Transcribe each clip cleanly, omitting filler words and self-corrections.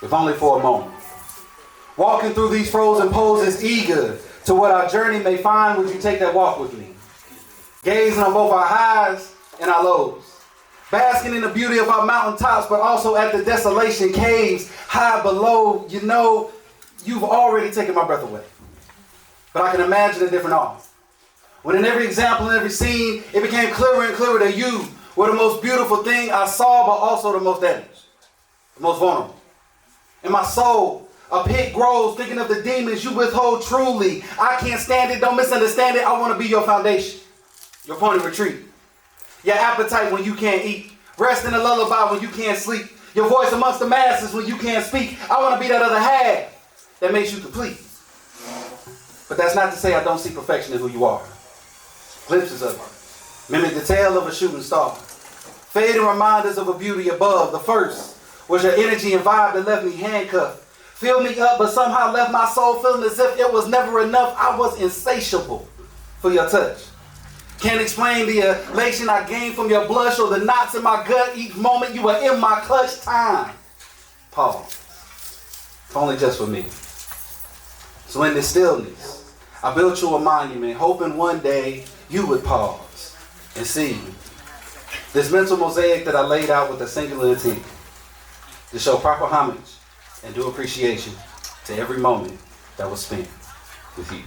if only for a moment. Walking through these frozen poses, eager to what our journey may find, would you take that walk with me? Gazing on both our highs and our lows. Basking in the beauty of our mountaintops, but also at the desolation caves high below. You know, you've already taken my breath away. But I can imagine a different awe. When in every example, in every scene, it became clearer and clearer that you were the most beautiful thing I saw, but also the most damaged, the most vulnerable. In my soul, a pit grows, thinking of the demons you withhold truly. I can't stand it, don't misunderstand it. I want to be your foundation, your point of retreat. Your appetite when you can't eat. Rest in a lullaby when you can't sleep. Your voice amongst the masses when you can't speak. I want to be that other half that makes you complete. But that's not to say I don't see perfection in who you are. Glimpses of it. Mimic the tail of a shooting star. Fading reminders of a beauty above. The first was your energy and vibe that left me handcuffed. Filled me up, but somehow left my soul feeling as if it was never enough. I was insatiable for your touch. Can't explain the elation I gained from your blush or the knots in my gut each moment you were in my clutch. Time. Pause. If only just for me. So in this stillness, I built you a monument, hoping one day you would pause and see this mental mosaic that I laid out with a singular intent to show proper homage and due appreciation to every moment that was spent with you.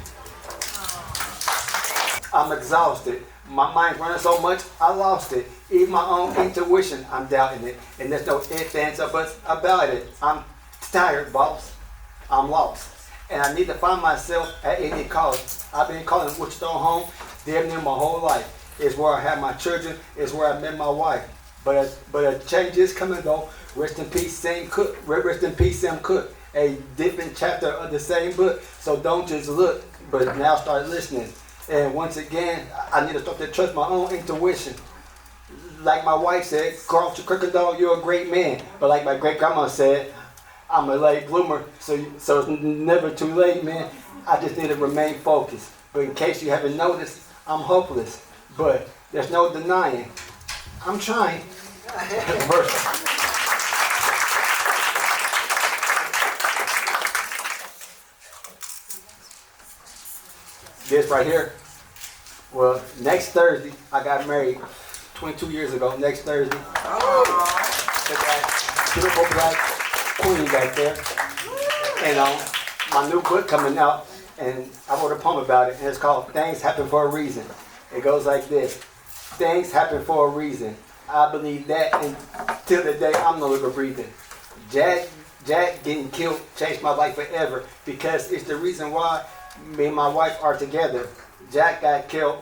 I'm exhausted. My mind's running so much, I lost it. Even my own intuition, I'm doubting it. And there's no ifs, ands, or buts about it. I'm tired, boss. I'm lost. And I need to find myself at any cost. I've been calling Wichita home damn near my whole life. It's where I have my children. It's where I met my wife. But a change is coming though. Rest in peace, Sam Cooke. Rest in peace, Sam Cooke. A different chapter of the same book. So don't just look, but now start listening. And once again, I need to start to trust my own intuition. Like my wife said, cross your crooked dog, you're a great man. But like my great grandma said, I'm a late bloomer, so it's never too late, man. I just need to remain focused. But in case you haven't noticed, I'm hopeless. But there's no denying. I'm trying. This right here, well, next Thursday, I got married 22 years ago, next Thursday. To that beautiful black queen back there. And my new book coming out, and I wrote a poem about it, and it's called Things Happen for a Reason. It goes like this: things happen for a reason. I believe that until the day I'm no longer breathing. Jack getting killed changed my life forever, because it's the reason why me and my wife are together. Jack got killed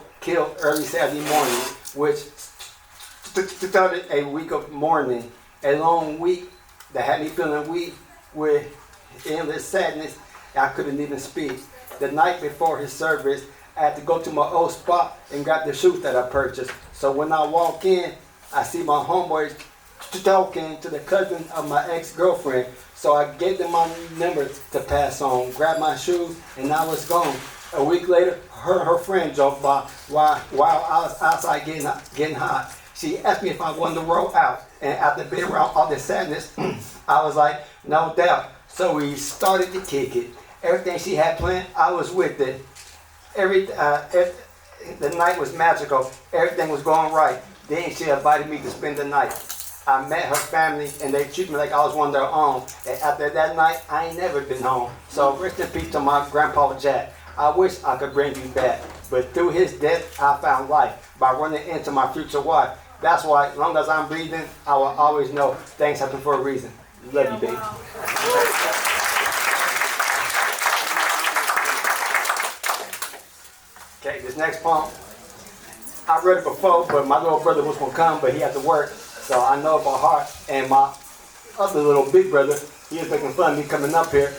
early Saturday morning, which started a week of mourning, a long week that had me feeling weak with endless sadness. I couldn't even speak. The night before his service, I had to go to my old spot and got the shoes that I purchased. So when I walk in, I see my homeboys talking to the cousin of my ex-girlfriend. So I gave them my number to pass on, grabbed my shoes, and I was gone. A week later, her friend drove by while I was outside getting hot. She asked me if I wanted to roll out. And after being around all this sadness, I was like, no doubt. So we started to kick it. Everything she had planned, I was with it. The night was magical. Everything was going right. Then she invited me to spend the night. I met her family, and they treated me like I was one of their own. And after that night, I ain't never been home. So rest in peace to my grandpa Jack. I wish I could bring you back, but through his death, I found life by running into my future wife. That's why, as long as I'm breathing, I will always know things happen for a reason. Love you, baby. Okay, this next poem, I read it before, but my little brother was going to come, but he had to work. So I know it by heart. And my other little big brother, he was making fun of me coming up here.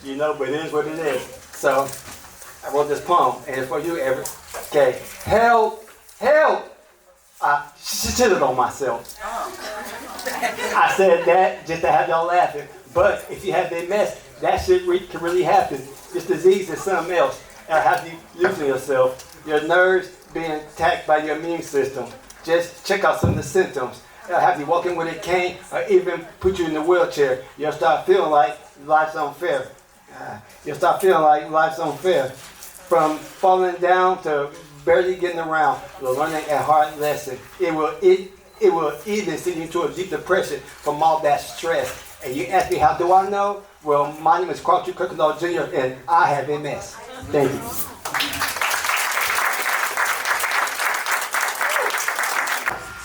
You know, but it is what it is. So I wrote this poem, and it's for you, Everett. Okay, help. I shitted on myself. I said that just to have y'all laughing. But if you have that mess, that shit can really happen. This disease is something else. And have you losing yourself. Your nerves being attacked by your immune system. Just check out some of the symptoms. have you walking with a cane, or even put you in the wheelchair. You'll start feeling like life's unfair. You'll start feeling like life's unfair. From falling down to barely getting around, you're learning a hard lesson. It will even send you into a deep depression from all that stress. And you ask me, how do I know? Well, my name is Carter Kirkendall Jr. and I have MS. Thank you.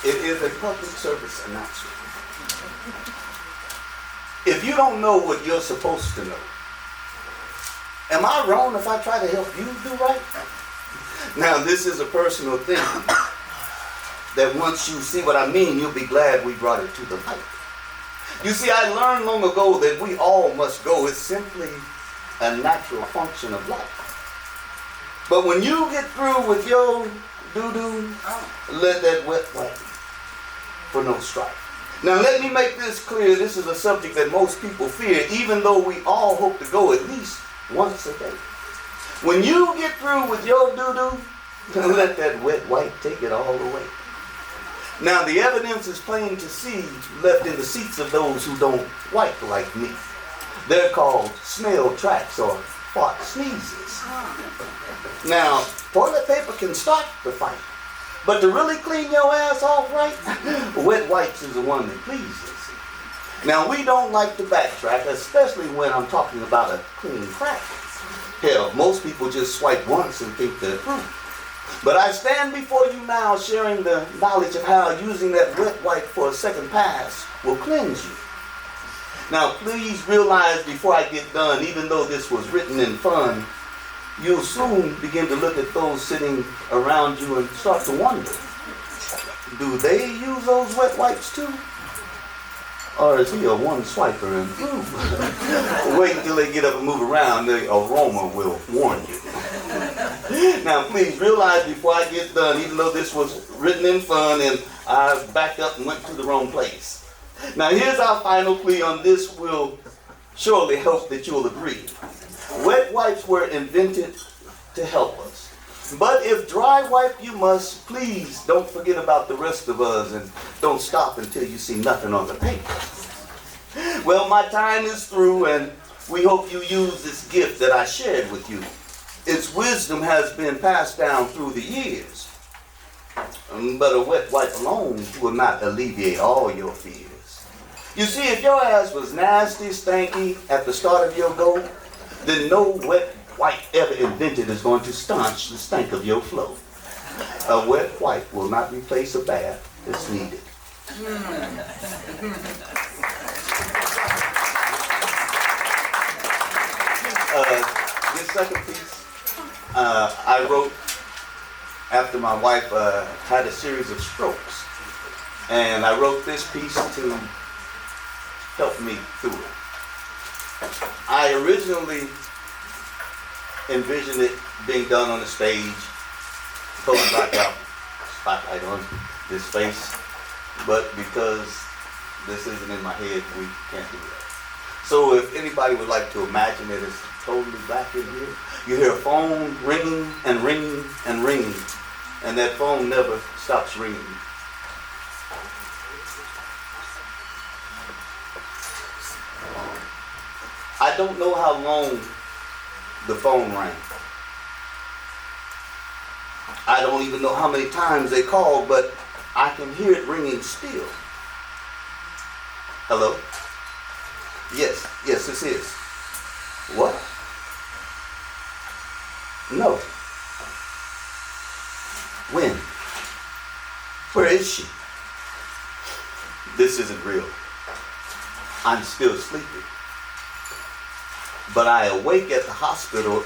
It is a public service announcement. If you don't know what you're supposed to know, am I wrong if I try to help you do right? Now, this is a personal thing that once you see what I mean, you'll be glad we brought it to the light. You see, I learned long ago that we all must go. It's simply a natural function of life. But when you get through with your doo-doo, let that wet wipe for no strife. Now let me make this clear. This is a subject that most people fear, even though we all hope to go at least once a day. When you get through with your doo-doo, let that wet wipe take it all away. Now the evidence is plain to see left in the seats of those who don't wipe like me. They're called smell tracks or fart sneezes. Now, toilet paper can start the fight, but to really clean your ass off right, wet wipes is the one that pleases. Now, we don't like to backtrack, especially when I'm talking about a clean crack. Hell, most people just swipe once and think they're through. But I stand before you now sharing the knowledge of how using that wet wipe for a second pass will cleanse you. Now, please realize before I get done, even though this was written in fun, you'll soon begin to look at those sitting around you and start to wonder, do they use those wet wipes too? Or is he a one swiper and through? Wait until they get up and move around, the aroma will warn you. Now please realize before I get done, even though this was written in fun and I backed up and went to the wrong place. Now here's our final plea on this will surely help that you'll agree. Wet wipes were invented to help us. But if dry wipe you must, please don't forget about the rest of us and don't stop until you see nothing on the paper. Well, my time is through and we hope you use this gift that I shared with you. Its wisdom has been passed down through the years. But a wet wipe alone will not alleviate all your fears. You see, if your ass was nasty, stanky at the start of your go, then no wet wipe ever invented is going to staunch the stank of your flow. A wet wipe will not replace a bath that's needed. This second piece, I wrote after my wife had a series of strokes. And I wrote this piece to help me through it. I originally envisioned it being done on the stage, pulling blackout spotlight on this face, but because this isn't in my head, we can't do that. So if anybody would like to imagine it as totally black in here, you hear a phone ringing and ringing and ringing, and that phone never stops ringing. I don't know how long the phone rang. I don't even know how many times they called, but I can hear it ringing still. Hello? Yes, this is. What? No. When? Where is she? This isn't real. I'm still sleeping. But I awake at the hospital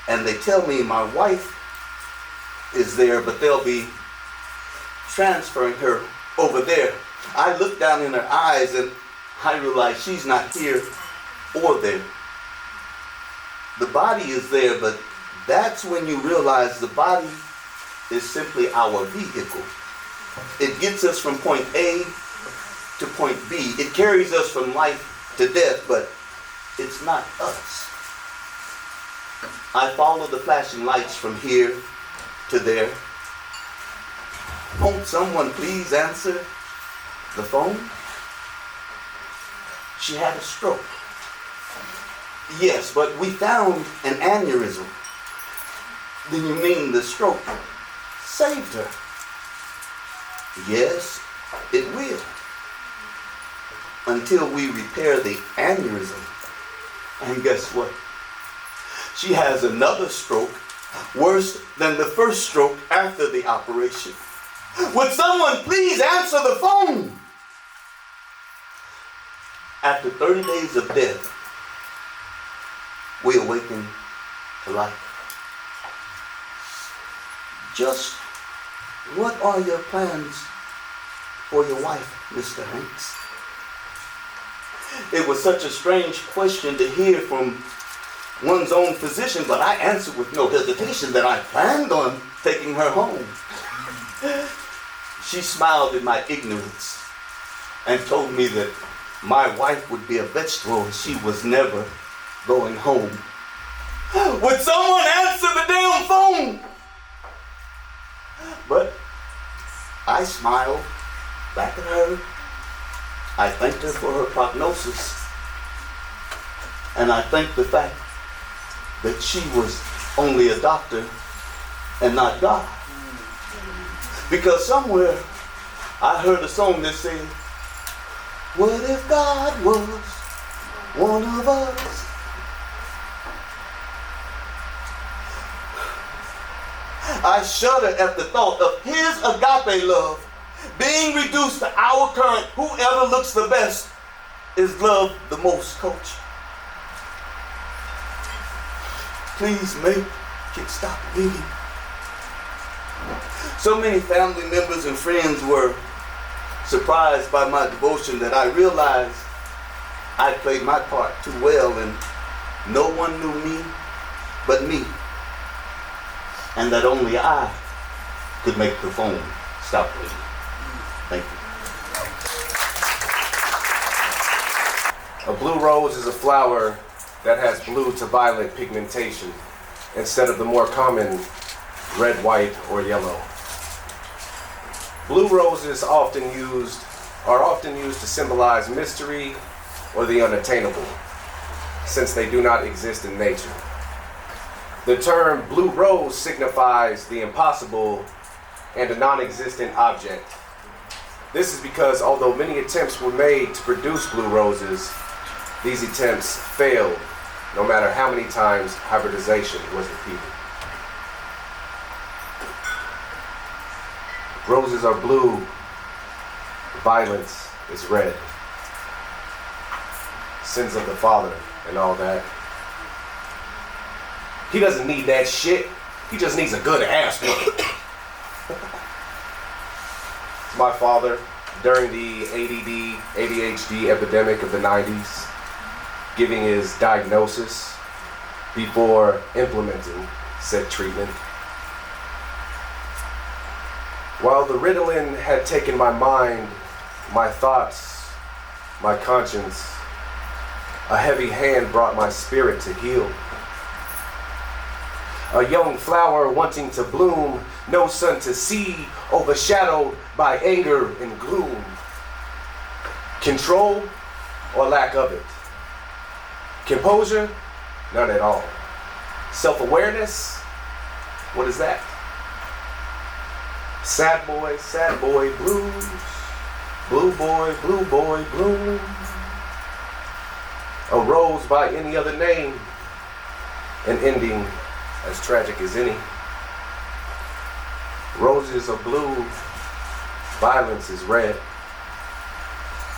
and they tell me my wife is there, but they'll be transferring her over there. I look down in her eyes and I realize she's not here or there. The body is there, but that's when you realize the body is simply our vehicle. It gets us from point A to point B. It carries us from life to death, but it's not us. I follow the flashing lights from here to there. Won't someone please answer? The phone? She had a stroke. Yes, but we found an aneurysm. Then you mean the stroke saved her? Yes, it will. Until we repair the aneurysm. And guess what? She has another stroke worse than the first stroke after the operation. Would someone please answer the phone? After 30 days of death, we awaken to life. Just what are your plans for your wife, Mr. Hanks? It was such a strange question to hear from one's own physician, but I answered with no hesitation that I planned on taking her home. She smiled at my ignorance and told me that my wife would be a vegetable and she was never going home. Would someone answer the damn phone? But I smiled back at her. I thanked her for her prognosis. And I thanked the fact that she was only a doctor and not God. Because somewhere I heard a song that said, what if God was one of us? I shudder at the thought of his agape love being reduced to our current whoever looks the best is loved the most culture. Please make it stop bleeding. So many family members and friends were surprised by my devotion that I realized I played my part too well and no one knew me but me. And that only I could make the phone stop bleeding. Thank you. A blue rose is a flower that has blue to violet pigmentation instead of the more common red, white, or yellow. Blue roses are often used to symbolize mystery or the unattainable, since they do not exist in nature. The term blue rose signifies the impossible and a non-existent object. This is because although many attempts were made to produce blue roses, these attempts failed, no matter how many times hybridization was repeated. Roses are blue, violence is red. Sins of the father and all that. He doesn't need that shit. He just needs a good ass whooping. My father, during the ADD, ADHD epidemic of the 90s, giving his diagnosis before implementing said treatment. While the Ritalin had taken my mind, my thoughts, my conscience, a heavy hand brought my spirit to heal. A young flower wanting to bloom, no sun to see, overshadowed by anger and gloom. Control or lack of it. Composure? None at all. Self-awareness? What is that? Sad boy blues. Blue boy blues. A rose by any other name. An ending as tragic as any. Roses are blue, violence is red.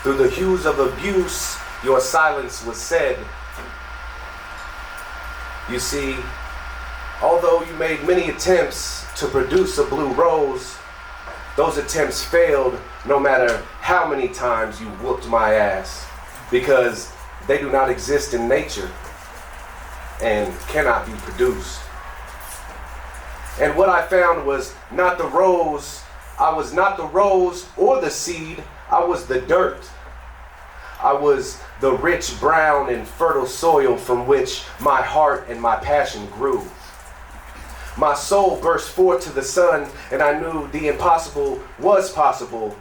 Through the hues of abuse, your silence was said. You see, although you made many attempts to produce a blue rose, those attempts failed no matter how many times you whooped my ass, because they do not exist in nature and cannot be produced. And what I found was not the rose. I was not the rose or the seed. I was the dirt. I was the rich, brown, and fertile soil from which my heart and my passion grew. My soul burst forth to the sun, and I knew the impossible was possible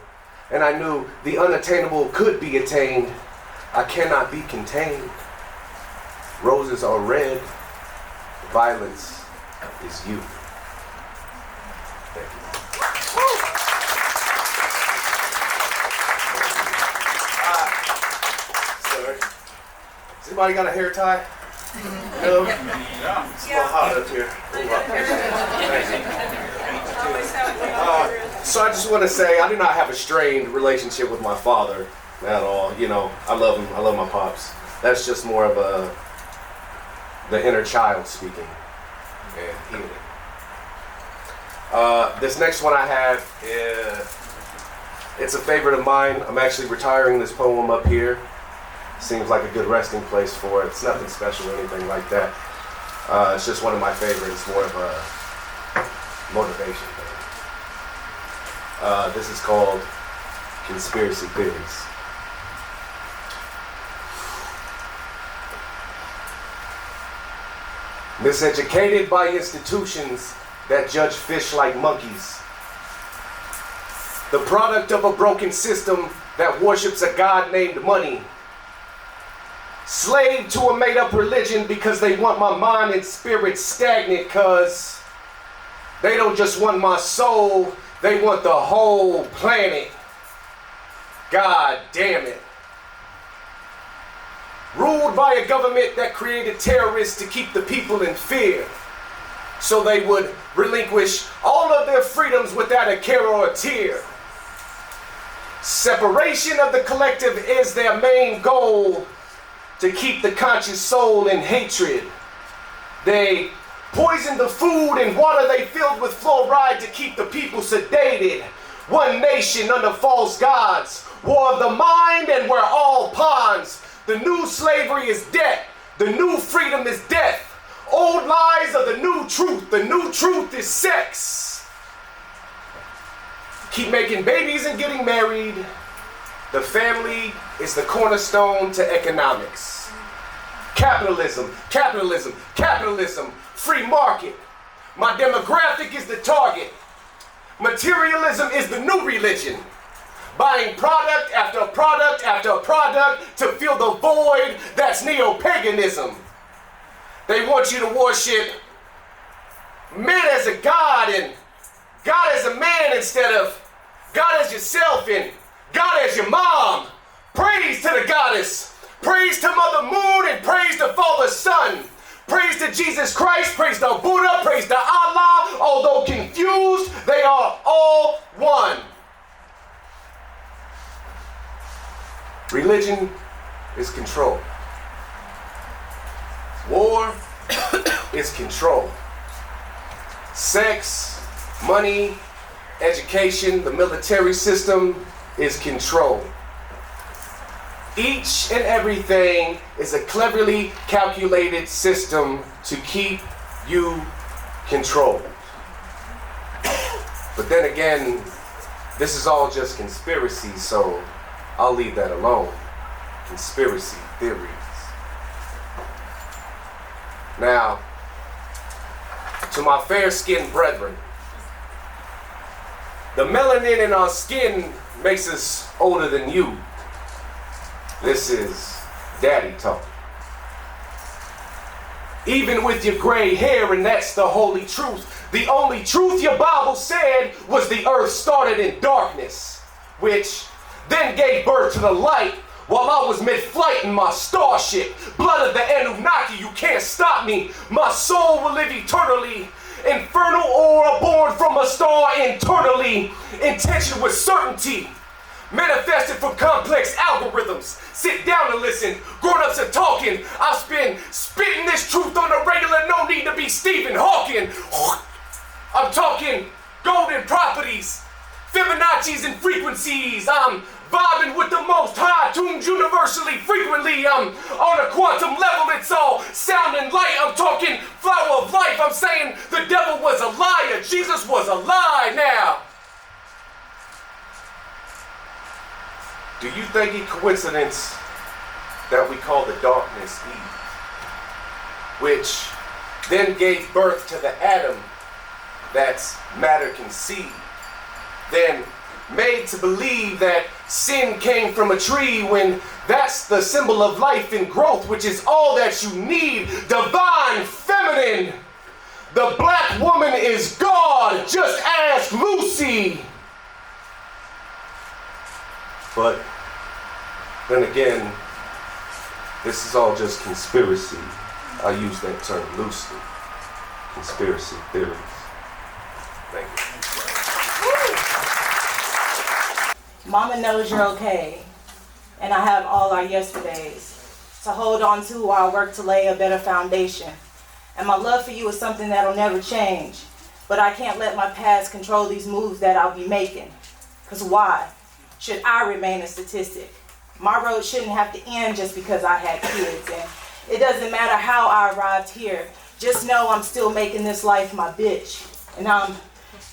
and I knew the unattainable could be attained. I cannot be contained. Roses are red, violence is you. Thank you. Sorry. Has anybody got a hair tie? No? It's a little hot up here. So I just want to say I do not have a strained relationship with my father at all. You know, I love him. I love my pops. That's just more of the inner child speaking and healing. This next one I have, it's a favorite of mine. I'm actually retiring this poem up here. Seems like a good resting place for it. It's nothing special or anything like that. It's just one of my favorites, more of a motivation thing. This is called Conspiracy Theories. Miseducated by institutions that judge fish like monkeys. The product of a broken system that worships a god named money. Slave to a made-up religion because they want my mind and spirit stagnant, cause they don't just want my soul, they want the whole planet. God damn it. Ruled by a government that created terrorists to keep the people in fear, so they would relinquish all of their freedoms without a care or a tear. Separation of the collective is their main goal, to keep the conscious soul in hatred. They poison the food and water they filled with fluoride to keep the people sedated. One nation under false gods, war of the mind, and we're all pawns. The new slavery is debt, the new freedom is death. Old lies are the new truth is sex. Keep making babies and getting married. The family is the cornerstone to economics. Capitalism, capitalism, capitalism, free market. My demographic is the target. Materialism is the new religion. Buying product after product after product to fill the void that's neo-paganism. They want you to worship man as a god and God as a man instead of God as yourself and God as your mom. Praise to the goddess. Praise to Mother Moon and praise to Father Sun. Praise to Jesus Christ. Praise to Buddha. Praise to Allah. Although confused, they are all one. Religion is control. War is control. Sex, money, education, the military system is control. Each and everything is a cleverly calculated system to keep you controlled. But then again, this is all just conspiracy, so I'll leave that alone. Conspiracy theories. Now, to my fair-skinned brethren, the melanin in our skin makes us older than you. This is daddy talk. Even with your gray hair, and that's the holy truth. The only truth your Bible said was the earth started in darkness, which then gave birth to the light while I was mid-flight in my starship. Blood of the Anunnaki, you can't stop me. My soul will live eternally. Infernal aura born from a star internally. Intention with certainty. Manifested from complex algorithms. Sit down and listen. Grown-ups are talking. I've been spitting this truth on the regular. No need to be Stephen Hawking. I'm talking golden properties. Fibonacci's and frequencies. I'm vibing with the most high, tuned universally, frequently. I'm on a quantum level, it's all sound and light. I'm talking flower of life. I'm saying the devil was a liar, Jesus was a lie now. Do you think it coincidence that we call the darkness Eve, which then gave birth to the atom that's matter conceived? Then made to believe that sin came from a tree when that's the symbol of life and growth, which is all that you need. Divine feminine. The black woman is God. Just ask Lucy. But then again, this is all just conspiracy. I use that term loosely. Conspiracy theories. Thank you. Mama knows you're okay, and I have all our yesterdays to hold on to while I work to lay a better foundation. And my love for you is something that'll never change, but I can't let my past control these moves that I'll be making. Because why should I remain a statistic? My road shouldn't have to end just because I had kids, and it doesn't matter how I arrived here. Just know I'm still making this life my bitch, and I'm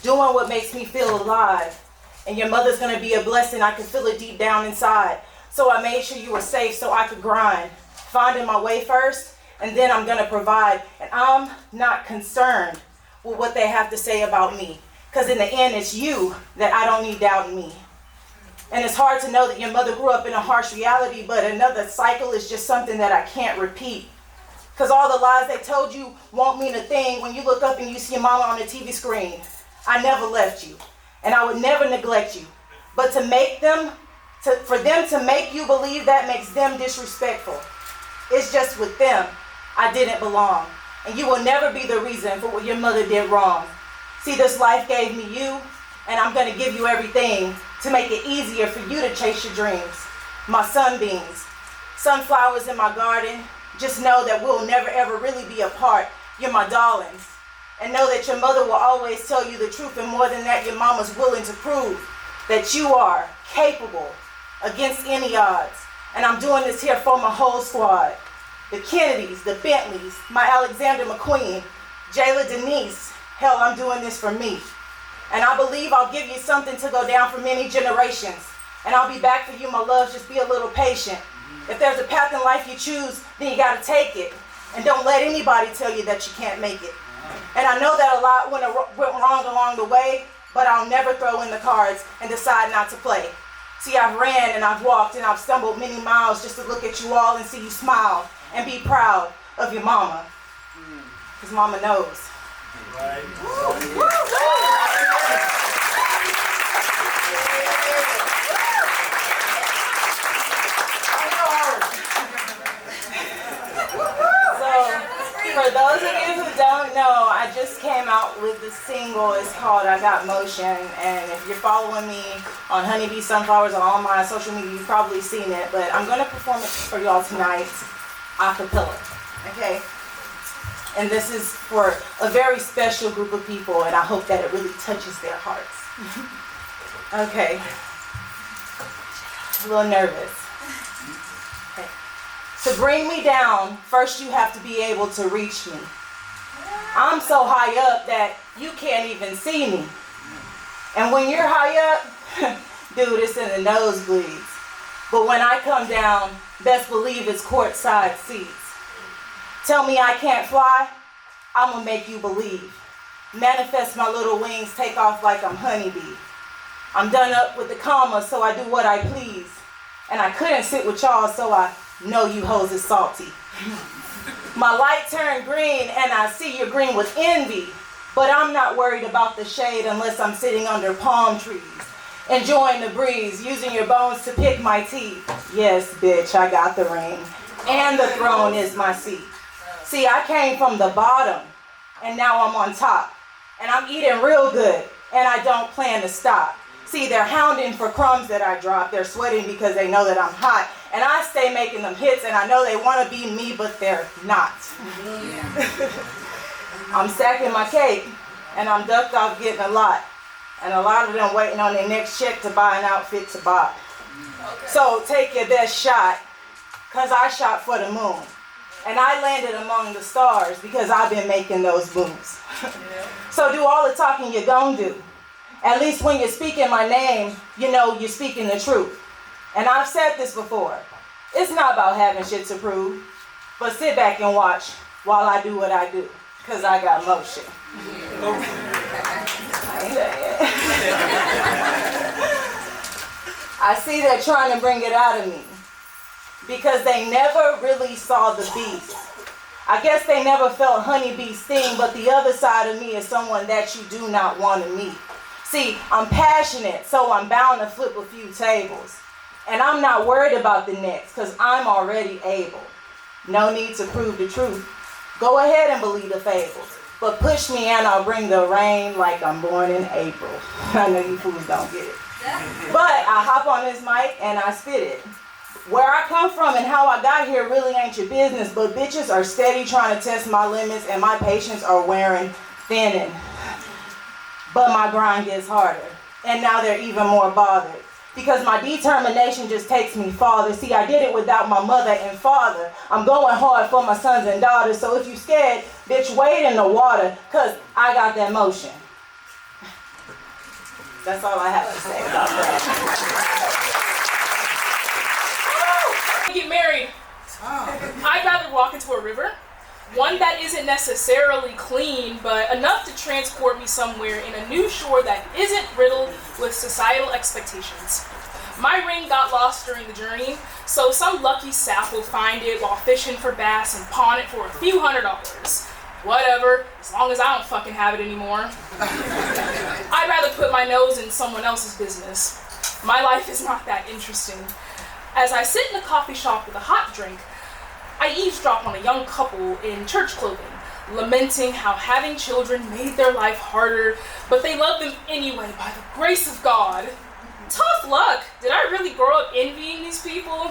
doing what makes me feel alive. And your mother's gonna be a blessing. I can feel it deep down inside. So I made sure you were safe so I could grind, finding my way first, and then I'm gonna provide. And I'm not concerned with what they have to say about me, because in the end, it's you that I don't need doubting me. And it's hard to know that your mother grew up in a harsh reality, but another cycle is just something that I can't repeat. Because all the lies they told you won't mean a thing when you look up and you see your mama on the TV screen. I never left you, and I would never neglect you. But for them to make you believe that makes them disrespectful. It's just with them, I didn't belong. And you will never be the reason for what your mother did wrong. See, this life gave me you, and I'm gonna give you everything to make it easier for you to chase your dreams. My sunbeams, sunflowers in my garden, just know that we'll never ever really be apart. You're my darlings. And know that your mother will always tell you the truth, and more than that, your mama's willing to prove that you are capable against any odds. And I'm doing this here for my whole squad. The Kennedys, the Bentleys, my Alexander McQueen, Jayla Denise. Hell, I'm doing this for me. And I believe I'll give you something to go down for many generations. And I'll be back for you, my love. Just be a little patient. If there's a path in life you choose, then you gotta take it. And don't let anybody tell you that you can't make it. And I know that a lot went wrong along the way, but I'll never throw in the cards and decide not to play. See, I've ran and I've walked and I've stumbled many miles just to look at you all and see you smile and be proud of your mama. Because mama knows. Right. For those of you who don't know, I just came out with the single. It's called I Got Motion. And if you're following me on Honeybee Sunflowers on all my social media, you've probably seen it. But I'm going to perform it for y'all tonight a cappella. Okay? And this is for a very special group of people, and I hope that it really touches their hearts. Okay. A little nervous. Okay. To bring me down, first you have to be able to reach me. I'm so high up that you can't even see me. And when you're high up, dude, it's in the nosebleeds. But when I come down, best believe it's courtside seats. Tell me I can't fly, I'm gonna make you believe. Manifest my little wings, take off like I'm honeybee. I'm done up with the comma, so I do what I please. And I couldn't sit with y'all, so I know you hoes is salty. My light turned green, and I see you're green with envy. But I'm not worried about the shade unless I'm sitting under palm trees, enjoying the breeze, using your bones to pick my teeth. Yes, bitch, I got the ring, and the throne is my seat. See, I came from the bottom, and now I'm on top. And I'm eating real good, and I don't plan to stop. See, they're hounding for crumbs that I drop. They're sweating because they know that I'm hot. And I stay making them hits, and I know they want to be me, but they're not. I'm stacking my cake, and I'm ducked off getting a lot. And a lot of them waiting on their next check to buy an outfit to buy. Okay. So take your best shot, because I shot for the moon. And I landed among the stars because I've been making those moves. So do all the talking you're gonna do. At least when you're speaking my name, you know you're speaking the truth. And I've said this before. It's not about having shit to prove, but sit back and watch while I do what I do, because I got motion. I ain't done yet. I see they're trying to bring it out of me because they never really saw the beast. I guess they never felt honeybee's sting, but the other side of me is someone that you do not want to meet. See, I'm passionate, so I'm bound to flip a few tables. And I'm not worried about the next, because I'm already able. No need to prove the truth. Go ahead and believe the fables. But push me and I'll bring the rain like I'm born in April. I know you fools don't get it. But I hop on this mic and I spit it. Where I come from and how I got here really ain't your business, but bitches are steady trying to test my limits and my patience are wearing thinning. But my grind gets harder, and now they're even more bothered. Because my determination just takes me farther. See, I did it without my mother and father. I'm going hard for my sons and daughters, so if you scared, bitch, wade in the water, cause I got that motion. That's all I have to say about that. Get married. I'd rather walk into a river, one that isn't necessarily clean, but enough to transport me somewhere in a new shore that isn't riddled with societal expectations. My ring got lost during the journey, so some lucky sap will find it while fishing for bass and pawn it for a few $100s. Whatever, as long as I don't fucking have it anymore. I'd rather put my nose in someone else's business. My life is not that interesting. As I sit in a coffee shop with a hot drink, I eavesdrop on a young couple in church clothing, lamenting how having children made their life harder, but they love them anyway by the grace of God. Tough luck! Did I really grow up envying these people?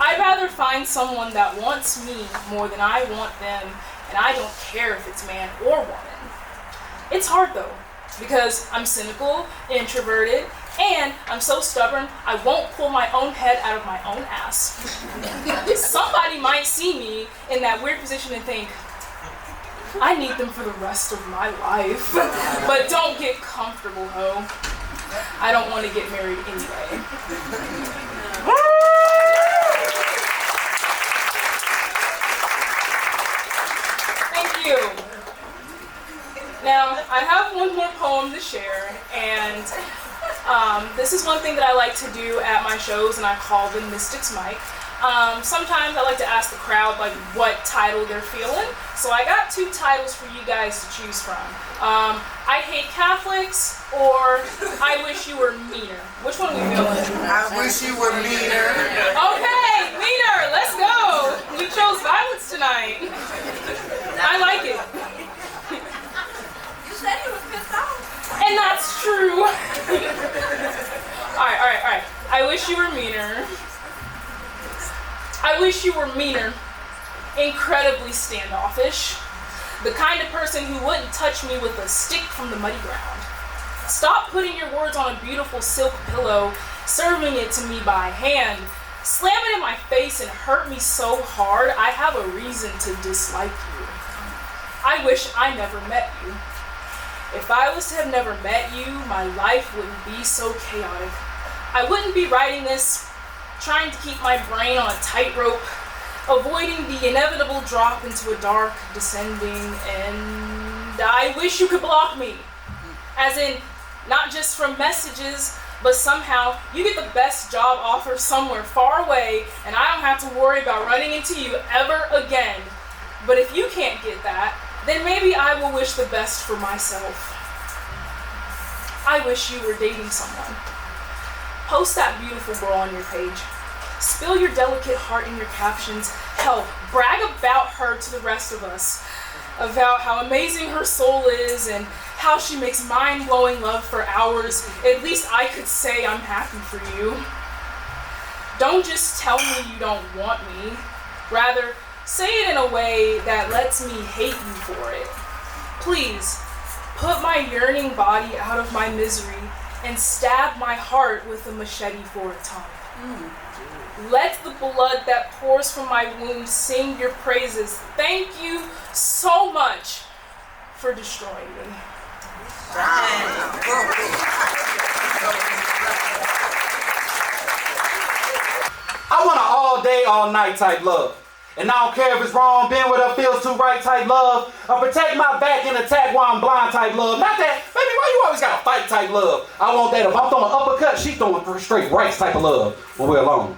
I'd rather find someone that wants me more than I want them, and I don't care if it's man or woman. It's hard though, because I'm cynical, introverted, and I'm so stubborn, I won't pull my own head out of my own ass. Somebody might see me in that weird position and think, I need them for the rest of my life. But don't get comfortable, ho. I don't want to get married anyway. Thank you. Now, I have one more poem to share, and this is one thing that I like to do at my shows, and I call them Mystics Mic. Sometimes I like to ask the crowd like what title they're feeling. So I got two titles for you guys to choose from. I Hate Catholics or I Wish You Were Meaner. Which one are we feeling? I wish you were meaner. Okay, meaner, let's go. We chose violence tonight. I like it. You said he was pissed off. And that's true. All right. I wish you were meaner. I wish you were meaner. Incredibly standoffish. The kind of person who wouldn't touch me with a stick from the muddy ground. Stop putting your words on a beautiful silk pillow, serving it to me by hand. Slam it in my face and hurt me so hard, I have a reason to dislike you. I wish I never met you. If I was to have never met you, my life wouldn't be so chaotic. I wouldn't be writing this, trying to keep my brain on a tightrope, avoiding the inevitable drop into a dark, descending, and I wish you could block me. As in, not just from messages, but somehow you get the best job offer somewhere far away, and I don't have to worry about running into you ever again. But if you can't get that, then maybe I will wish the best for myself. I wish you were dating someone. Post that beautiful girl on your page. Spill your delicate heart in your captions. Hell, brag about her to the rest of us. About how amazing her soul is and how she makes mind-blowing love for hours. At least I could say I'm happy for you. Don't just tell me you don't want me. Rather, say it in a way that lets me hate you for it. Please, put my yearning body out of my misery and stab my heart with a machete for a tongue. Let the blood that pours from my wound sing your praises. Thank you so much for destroying me. I want an all day, all night type love. And I don't care if it's wrong, been with her feels too right type love, or protect my back and attack while I'm blind type love. Not that, baby, why you always gotta fight type love? I want that if I'm throwing uppercut, she throwing straight rights type of love when we're alone.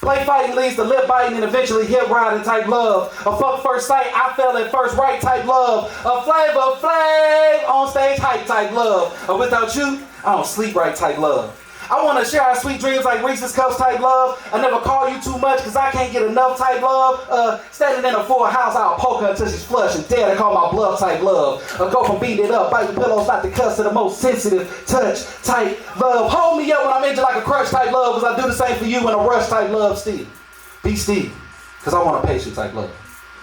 Play fighting leads to lip biting and eventually hip riding type love. A fuck first sight, I fell at first right type love. A Flavor Flav on stage hype type love. Or without you, I don't sleep right type love. I want to share our sweet dreams like Reese's Cups type love. I never call you too much because I can't get enough type love. Standing in a full house, I'll poke her until she's flush and dare to call my bluff type love. Go from beating it up, biting pillows, not the cuss to the most sensitive touch type love. Hold me up when I'm injured like a crush type love because I do the same for you in a rush type love still. Be Steve, because I want a patient type love.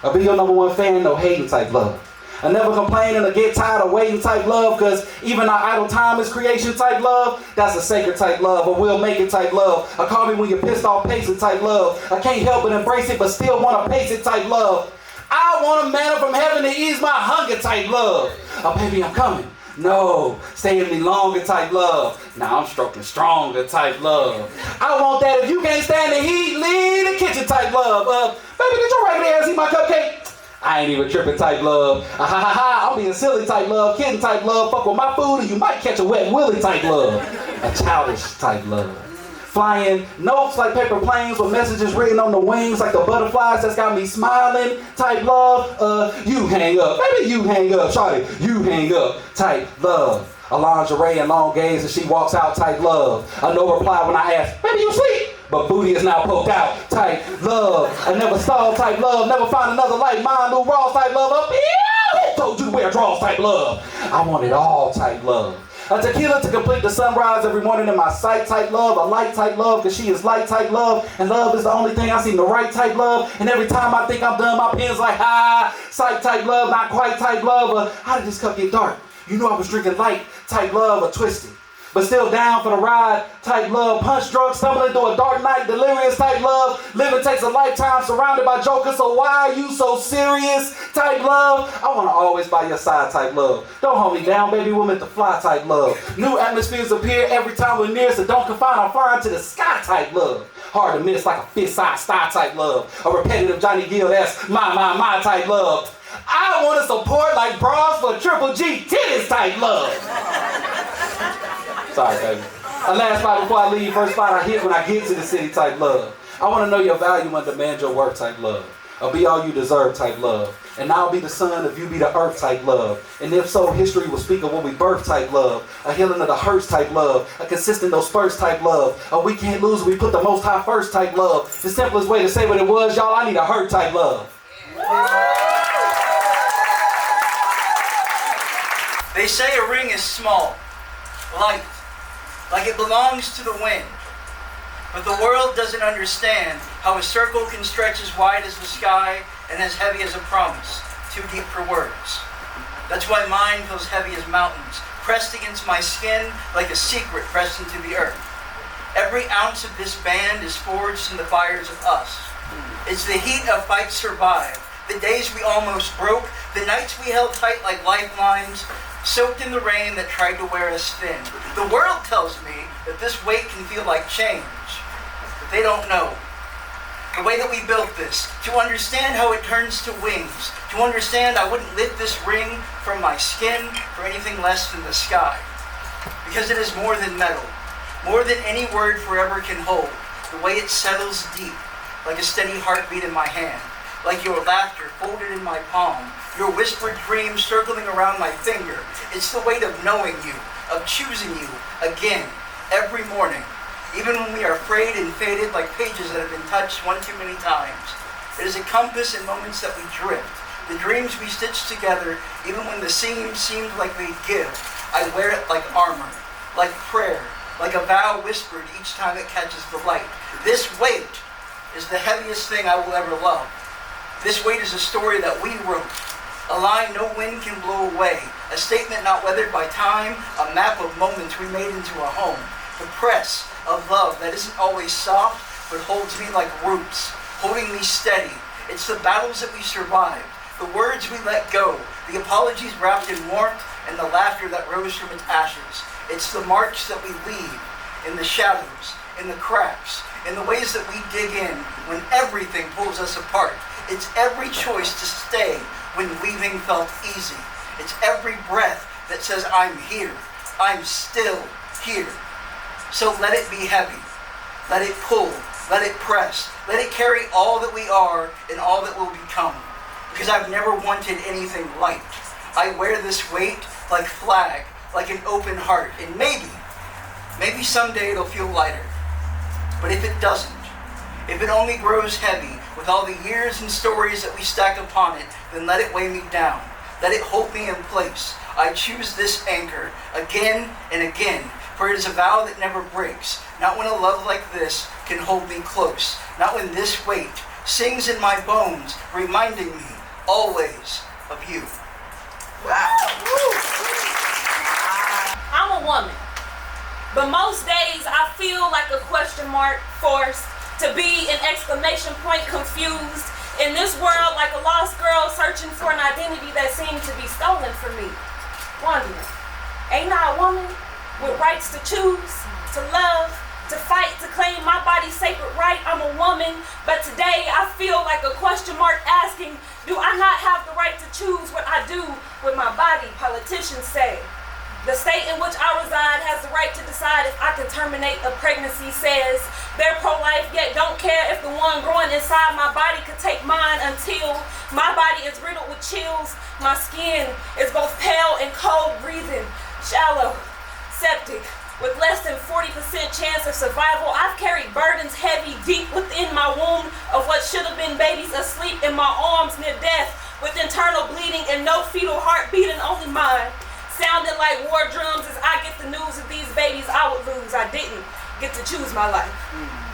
I'll be your number one fan, no hating type love. I never complaining or get tired of waiting type love, because even our idle time is creation type love. That's a sacred type love, or we'll make it type love. I call me when you're pissed off, pace it type love. I can't help but embrace it, but still want to pace it type love. I want a manna from heaven to ease my hunger type love. Oh baby, I'm coming. No, stay in me longer type love. Now I'm stroking stronger type love. I want that if you can't stand the heat, leave the kitchen type love. Baby, did your raggedy ass eat my cupcake? I ain't even tripping type love. Ha ha ha, I'm being silly type love, kidding type love. Fuck with my food and you might catch a wet willy type love. A childish type love. Flying notes like paper planes with messages written on the wings like the butterflies that's got me smiling type love. You hang up, baby, you hang up. Shawty, you hang up type love. A lingerie and long gaze as she walks out type love. A no reply when I ask, baby, you sleep? But booty is now poked out type love. I never stall type love. Never find another like mine. New Ross type love. Up here, who told you to wear draws type love? I want it all type love. A tequila to complete the sunrise every morning in my sight type love. A light type love because she is light type love. And love is the only thing I seem to write type love. And every time I think I'm done, my pen's like, sight type love, not quite type love. How did this cup get dark? You know I was drinking light type love or twisted. But still down for the ride type love. Punch drunk, stumbling through a dark night, delirious type love. Living takes a lifetime surrounded by jokers, so why are you so serious type love? I want to always by your side type love. Don't hold me down, baby, we're meant to fly type love. New atmospheres appear every time we're near, so don't confine our flying to the sky type love. Hard to miss like a fist-sized star type love. A repetitive Johnny Gill, that's my type love. I want to support like bras for Triple G titties type love. Sorry, baby. A last spot before I leave, first spot I hit when I get to the city type love. I want to know your value and demand your work type love. Or be all you deserve type love. And I'll be the sun if you be the earth type love. And if so, history will speak of what we birth type love. A healing of the hurts type love. A consistent no spurts type love. A we can't lose, we put the most high first type love. The simplest way to say what it was, y'all, I need a hurt type love. They say a ring is small, light, like it belongs to the wind. But the world doesn't understand how a circle can stretch as wide as the sky and as heavy as a promise, too deep for words. That's why mine feels heavy as mountains, pressed against my skin like a secret pressed into the earth. Every ounce of this band is forged in the fires of us. It's the heat of fights survived, the days we almost broke, the nights we held tight like lifelines, soaked in the rain that tried to wear us thin. The world tells me that this weight can feel like change, but they don't know the way that we built this, to understand how it turns to wings, to understand I wouldn't lift this ring from my skin for anything less than the sky, because it is more than metal, more than any word forever can hold, the way it settles deep, like a steady heartbeat in my hand, like your laughter folded in my palm, your whispered dreams circling around my finger. It's the weight of knowing you, of choosing you again, every morning, even when we are frayed and faded like pages that have been touched one too many times. It is a compass in moments that we drift, the dreams we stitch together, even when the seams seemed like they'd give. I wear it like armor, like prayer, like a vow whispered each time it catches the light. This weight is the heaviest thing I will ever love. This weight is a story that we wrote, a line no wind can blow away, a statement not weathered by time, a map of moments we made into a home, the press of love that isn't always soft, but holds me like roots, holding me steady. It's the battles that we survived, the words we let go, the apologies wrapped in warmth, and the laughter that rose from its ashes. It's the march that we leave in the shadows, in the cracks, in the ways that we dig in when everything pulls us apart. It's every choice to stay when leaving felt easy. It's every breath that says, I'm here. I'm still here. So let it be heavy. Let it pull. Let it press. Let it carry all that we are and all that will become. Because I've never wanted anything light. I wear this weight like flag, like an open heart. And maybe someday it'll feel lighter. But if it doesn't, if it only grows heavy with all the years and stories that we stack upon it, then let it weigh me down. Let it hold me in place. I choose this anchor again and again, for it is a vow that never breaks. Not when a love like this can hold me close. Not when this weight sings in my bones, reminding me always of you. I'm a woman, but most days I feel like a question mark, forced to be an exclamation point, confused in this world like a lost girl searching for an identity that seemed to be stolen from me. Wondering, ain't I a woman with rights to choose, to love, to fight, to claim my body's sacred right? I'm a woman, but today I feel like a question mark asking, do I not have the right to choose what I do with my body? Politicians say. The state in which I reside has the right to decide if I can terminate a pregnancy, says they're pro-life, yet don't care if the one growing inside my body could take mine until my body is riddled with chills. My skin is both pale and cold, breathing shallow, septic, with less than 40% chance of survival. I've carried burdens heavy deep within my womb of what should have been babies asleep in my arms near death, with internal bleeding and no fetal heartbeat, and only mine sounding like war drums as I get the news of these babies I would lose. I didn't get to choose my life.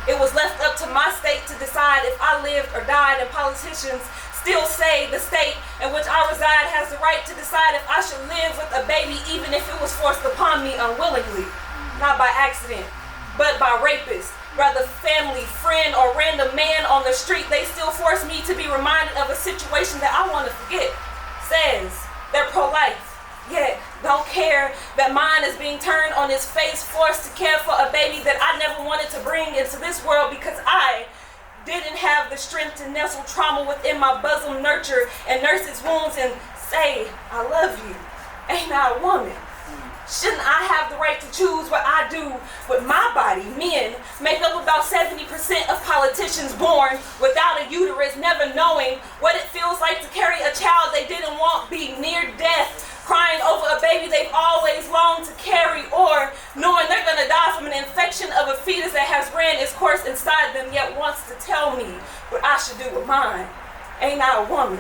It was left up to my state to decide if I lived or died, and politicians still say the state in which I reside has the right to decide if I should live with a baby, even if it was forced upon me unwillingly, not by accident, but by rapists. Rather family, friend, or random man on the street, they still force me to be reminded of a situation that I want to forget. Says they're pro-life, yet don't care that mine is being turned on its face, forced to care for a baby that I never wanted to bring into this world because I didn't have the strength to nestle trauma within my bosom, nurture and nurse its wounds and say, I love you. Ain't I a woman? Shouldn't I have the right to choose what I do with my body? Men make up about 70% of politicians born without a uterus, never knowing what it feels like to carry a child they didn't want, be near death, crying over a baby they've always longed to carry, or knowing they're gonna die from an infection of a fetus that has ran its course inside them, yet wants to tell me what I should do with mine. Ain't I a woman?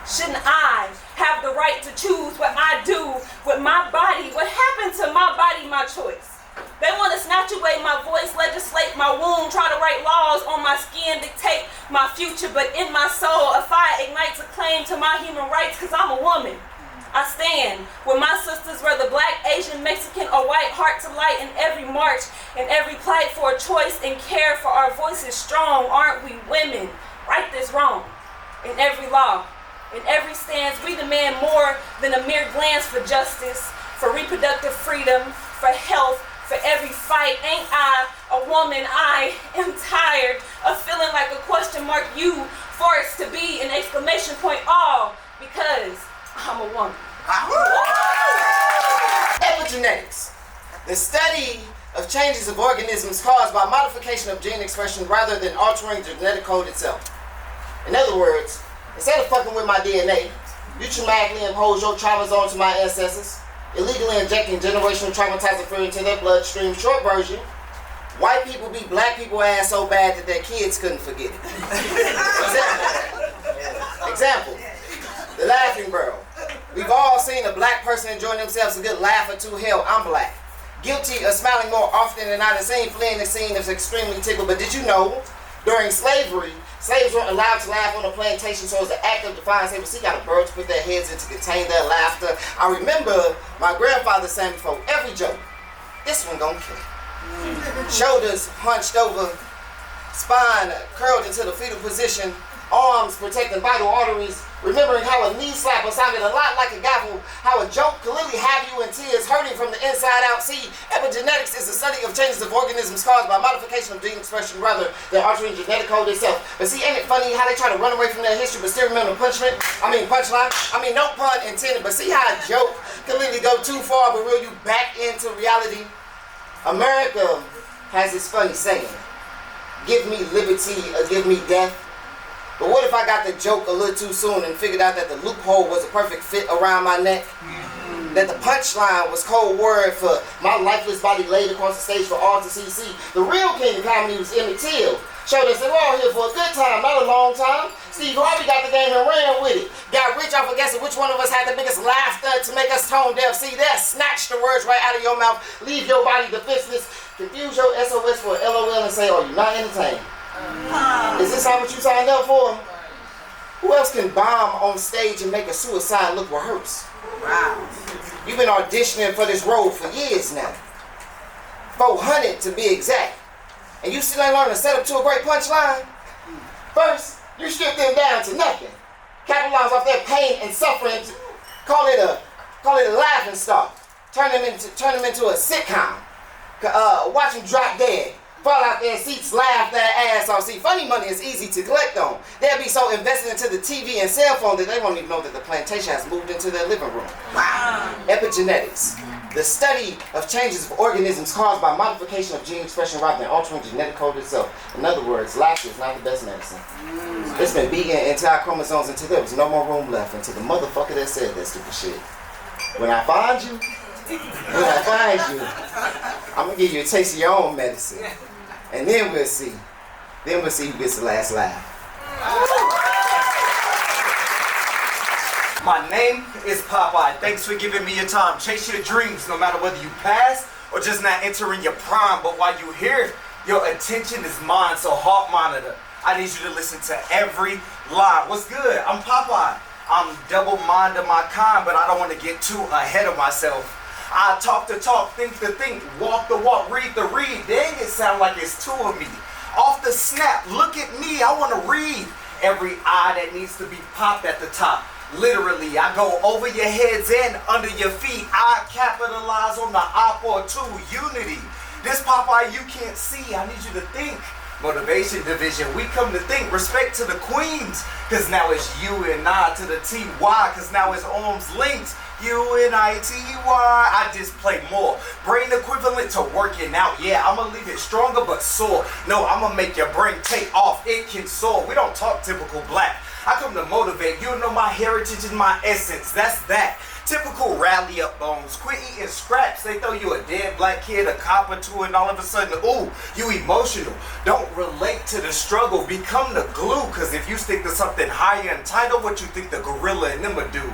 Shouldn't I have the right to choose what I do with my body? What happened to my body, my choice? They want to snatch away my voice, legislate my womb, try to write laws on my skin, dictate my future, but in my soul, a fire ignites a claim to my human rights, because I'm a woman. I stand with my sisters, whether black, Asian, Mexican, or white, heart to light in every march, in every plight for a choice and care for our voices strong. Aren't we women? Right this wrong. In every law, in every stance, we demand more than a mere glance for justice, for reproductive freedom, for health, for every fight. Ain't I a woman? I am tired of feeling like a question mark, you forced to be an exclamation point, all because I'm a woman. Epigenetics, the study of changes of organisms caused by modification of gene expression rather than altering the genetic code itself. In other words, instead of fucking with my DNA, you traumatically impose your traumas onto my ancestors, illegally injecting generational traumatizing fear into their bloodstream. Short version, white people beat black people ass so bad that their kids couldn't forget it. Example, the laughing girl. We've all seen a black person enjoying themselves a good laugh or two. Hell, I'm black. Guilty of smiling more often than not, and seeing fleeing the scene is extremely tickled. But did you know, during slavery, slaves weren't allowed to laugh on the plantation, so as an act of defiance, they would seek out a bird to put their heads in to contain their laughter. I remember my grandfather saying before every joke, this one gonna kill. Shoulders hunched over, spine curled into the fetal position, arms protecting vital arteries, remembering how a knee slapper sounded a lot like a gavel, how a joke could literally have you in tears, hurting from the inside out. See, epigenetics is the study of changes of organisms caused by modification of gene expression rather than altering genetic code itself. But see, ain't it funny how they try to run away from their history but still remember punchline? No pun intended, but see how a joke can literally go too far but reel you back into reality? America has this funny saying, give me liberty or give me death. But what if I got the joke a little too soon and figured out that the loophole was a perfect fit around my neck? That the punchline was code word for my lifeless body laid across the stage for all to see. The real king of comedy was Emmett Till. Showed us that we're all here for a good time, not a long time. Steve Harvey got the game and ran with it. Got rich off of guessing which one of us had the biggest laughter to make us tone deaf. See that? Snatch the words right out of your mouth. Leave your body defenseless. Confuse your SOS for LOL and say, oh, you're not entertained. Is this not what you signed up for? Who else can bomb on stage and make a suicide look rehearsed? Wow. You've been auditioning for this role for years now. 400 to be exact. And you still ain't learned to set up to a great punchline? First, you strip them down to nothing. Capitalize off their pain and suffering. Call it a laughing stock. Turn them into a sitcom. Watch them drop dead. Fall out their seats, laugh their ass off. See, funny money is easy to collect on. They'll be so invested into the TV and cell phone that they won't even know that the plantation has moved into their living room. Wow. Epigenetics, the study of changes of organisms caused by modification of gene expression rather than altering genetic code itself. In other words, laughter is not the best medicine. It's been beating entire chromosomes until there was no more room left until the motherfucker that said that stupid shit. When I find you, I'm gonna give you a taste of your own medicine. And then we'll see. Who gets the last laugh. My name is Popeye. Thanks for giving me your time. Chase your dreams, no matter whether you pass or just not entering your prime. But while you're here, your attention is mine, so heart monitor. I need you to listen to every line. What's good? I'm Popeye. I'm double-minded my kind, but I don't want to get too ahead of myself. I talk the talk, think the think, walk the walk, read the read. Dang, it sound like it's two of me. Off the snap, look at me, I want to read. Every eye that needs to be popped at the top. Literally, I go over your heads and under your feet. I capitalize on the op or two, unity. This Popeye you can't see, I need you to think. Motivation division, we come to think. Respect to the queens, cause now it's you and I to the T-Y, cause now it's arms linked. U-N-I-T-Y, I just play more. Brain equivalent to working out. Yeah, I'ma leave it stronger but sore. No, I'ma make your brain take off. It can soar. We don't talk typical black. I come to motivate. You know my heritage and my essence. That's that. Typical rally up bones. Quit eating scraps. They throw you a dead black kid, a cop or two, and all of a sudden, ooh, you emotional. Don't relate to the struggle. Become the glue. Cause if you stick to something higher and tighter, what you think the gorilla and them would do?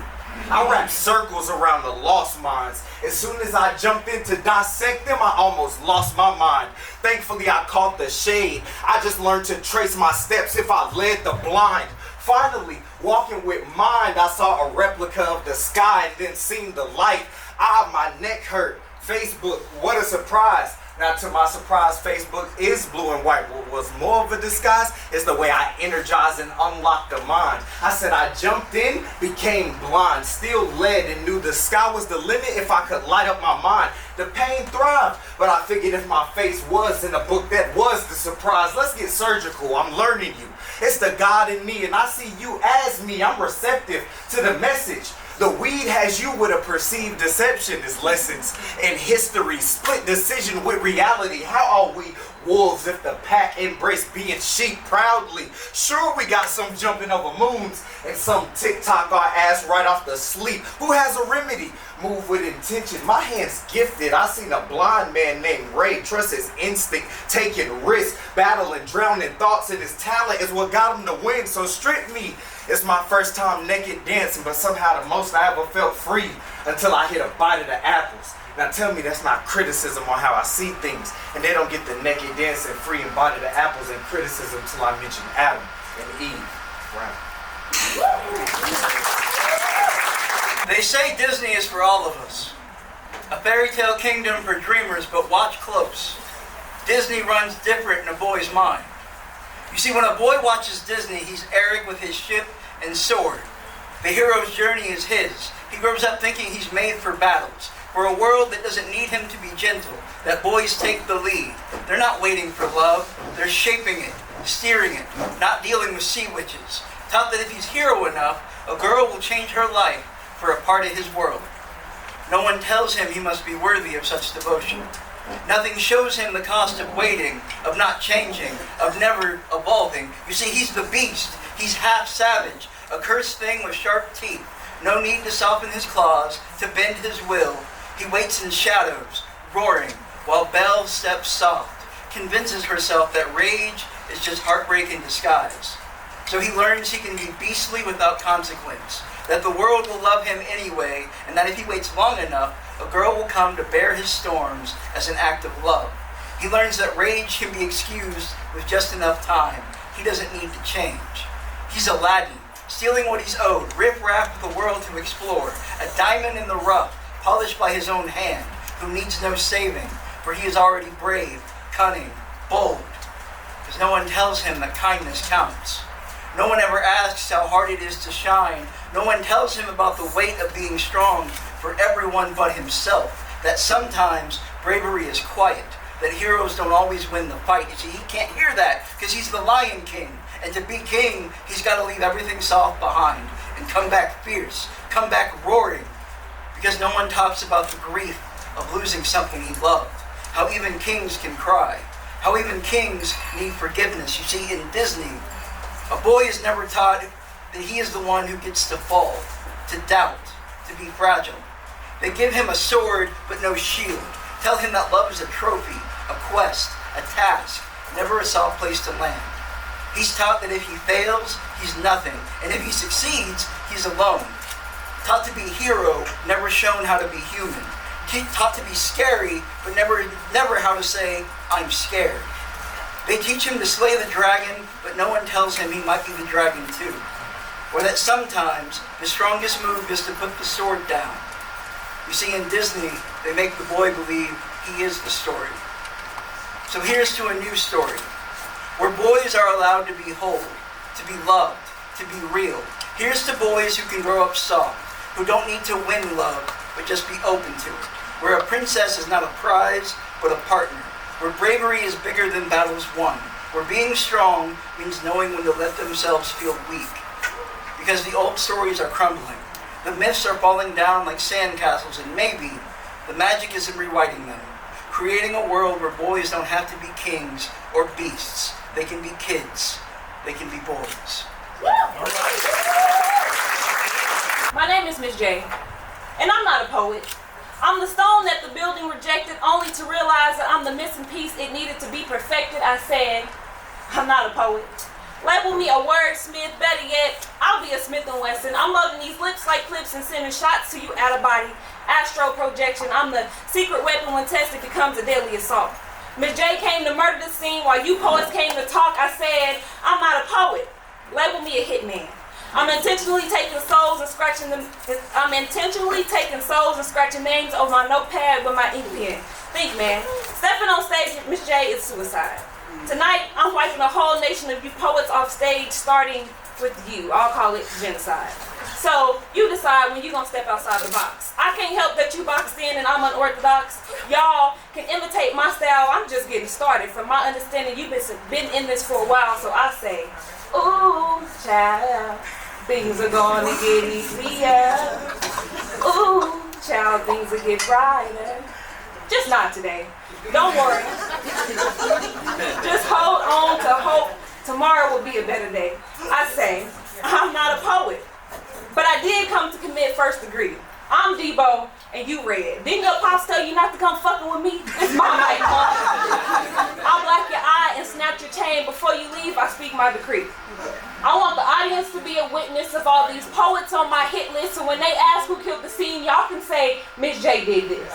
I wrap circles around the lost minds. As soon as I jumped in to dissect them, I almost lost my mind. Thankfully, I caught the shade. I just learned to trace my steps if I led the blind. Finally, walking with mind, I saw a replica of the sky and then seen the light. My neck hurt. Facebook, what a surprise. Now, to my surprise, Facebook is blue and white. What was more of a disguise is the way I energize and unlock the mind. I said I jumped in, became blind, still led and knew the sky was the limit if I could light up my mind. The pain thrived, but I figured if my face was in a book, that was the surprise. Let's get surgical, I'm learning you. It's the God in me and I see you as me. I'm receptive to the message. The weed has you with a perceived deception is lessons in history. Split decision with reality. How are we wolves if the pack embrace being sheep proudly? Sure, we got some jumping over moons and some TikTok our ass right off the sleep. Who has a remedy? Move with intention. My hand's gifted. I seen a blind man named Ray trust his instinct, taking risks, battling, drowning thoughts, and his talent is what got him to win. So strip me. It's my first time naked dancing, but somehow the most I ever felt free until I hit a bite of the apples. Now tell me that's not criticism on how I see things, and they don't get the naked dancing free and bite of the apples and criticism till I mention Adam and Eve. Right. They say Disney is for all of us. A fairy tale kingdom for dreamers, but watch close. Disney runs different in a boy's mind. You see, when a boy watches Disney, he's Eric with his ship and sword. The hero's journey is his. He grows up thinking he's made for battles, for a world that doesn't need him to be gentle, that boys take the lead. They're not waiting for love, they're shaping it, steering it, not dealing with sea witches. Taught that if he's hero enough, a girl will change her life for a part of his world. No one tells him he must be worthy of such devotion. Nothing shows him the cost of waiting, of not changing, of never evolving. You see, he's the beast. He's half savage, a cursed thing with sharp teeth. No need to soften his claws, to bend his will. He waits in shadows, roaring, while Belle steps soft, convinces herself that rage is just heartbreak in disguise. So he learns he can be beastly without consequence, that the world will love him anyway, and that if he waits long enough, a girl will come to bear his storms as an act of love. He learns that rage can be excused with just enough time. He doesn't need to change. He's Aladdin, stealing what he's owed, riff-raff with the world to explore, a diamond in the rough, polished by his own hand, who needs no saving, for he is already brave, cunning, bold, because no one tells him that kindness counts. No one ever asks how hard it is to shine. No one tells him about the weight of being strong for everyone but himself, that sometimes bravery is quiet, that heroes don't always win the fight. You see, he can't hear that because he's the Lion King. And to be king, he's got to leave everything soft behind and come back fierce, come back roaring, because no one talks about the grief of losing something he loved, how even kings can cry, how even kings need forgiveness. You see, in Disney, a boy is never taught that he is the one who gets to fall, to doubt, to be fragile. They give him a sword but no shield. Tell him that love is a trophy, a quest, a task, never a soft place to land. He's taught that if he fails, he's nothing, and if he succeeds, he's alone. Taught to be a hero, never shown how to be human. Taught to be scary, but never how to say, I'm scared. They teach him to slay the dragon, but no one tells him he might be the dragon too. Or that sometimes the strongest move is to put the sword down. You see, in Disney, they make the boy believe he is the story. So here's to a new story, where boys are allowed to be whole, to be loved, to be real. Here's to boys who can grow up soft, who don't need to win love, but just be open to it. Where a princess is not a prize, but a partner. Where bravery is bigger than battles won. Where being strong means knowing when to let themselves feel weak. Because the old stories are crumbling. The myths are falling down like sandcastles, and maybe the magic is in rewriting them. Creating a world where boys don't have to be kings or beasts. They can be kids. They can be boys. My name is Miss J, and I'm not a poet. I'm the stone that the building rejected only to realize that I'm the missing piece it needed to be perfected. I said, I'm not a poet. Label me a wordsmith, better yet, I'll be a Smith & Wesson. I'm loading these lips like clips and sending shots to you out of body. Astro projection, I'm the secret weapon when tested becomes a deadly assault. Miss J came to murder the scene while you poets came to talk. I said, I'm not a poet. Label me a hitman. I'm intentionally taking souls and scratching names over my notepad with my ink pen. Think, man. Stepping on stage with Miss J is suicide. Tonight, I'm wiping a whole nation of you poets off stage, starting with you. I'll call it genocide. So, you decide when you're going to step outside the box. I can't help that you boxed in and I'm unorthodox. Y'all can imitate my style. I'm just getting started. From my understanding, you've been in this for a while, so I say, ooh, child. Things are gonna get easier. Ooh, child, things will get brighter. Just not today. Don't worry. Just hold on to hope tomorrow will be a better day. I say, I'm not a poet, but I did come to commit first degree. I'm Debo and you Red. Didn't your pops tell you not to come fucking with me? It's my night, huh? I'll black your eye and snap your chain. Before you leave, I speak my decree. I want the audience to be a witness of all these poets on my hit list, so when they ask who killed the scene, y'all can say, Miss J did this.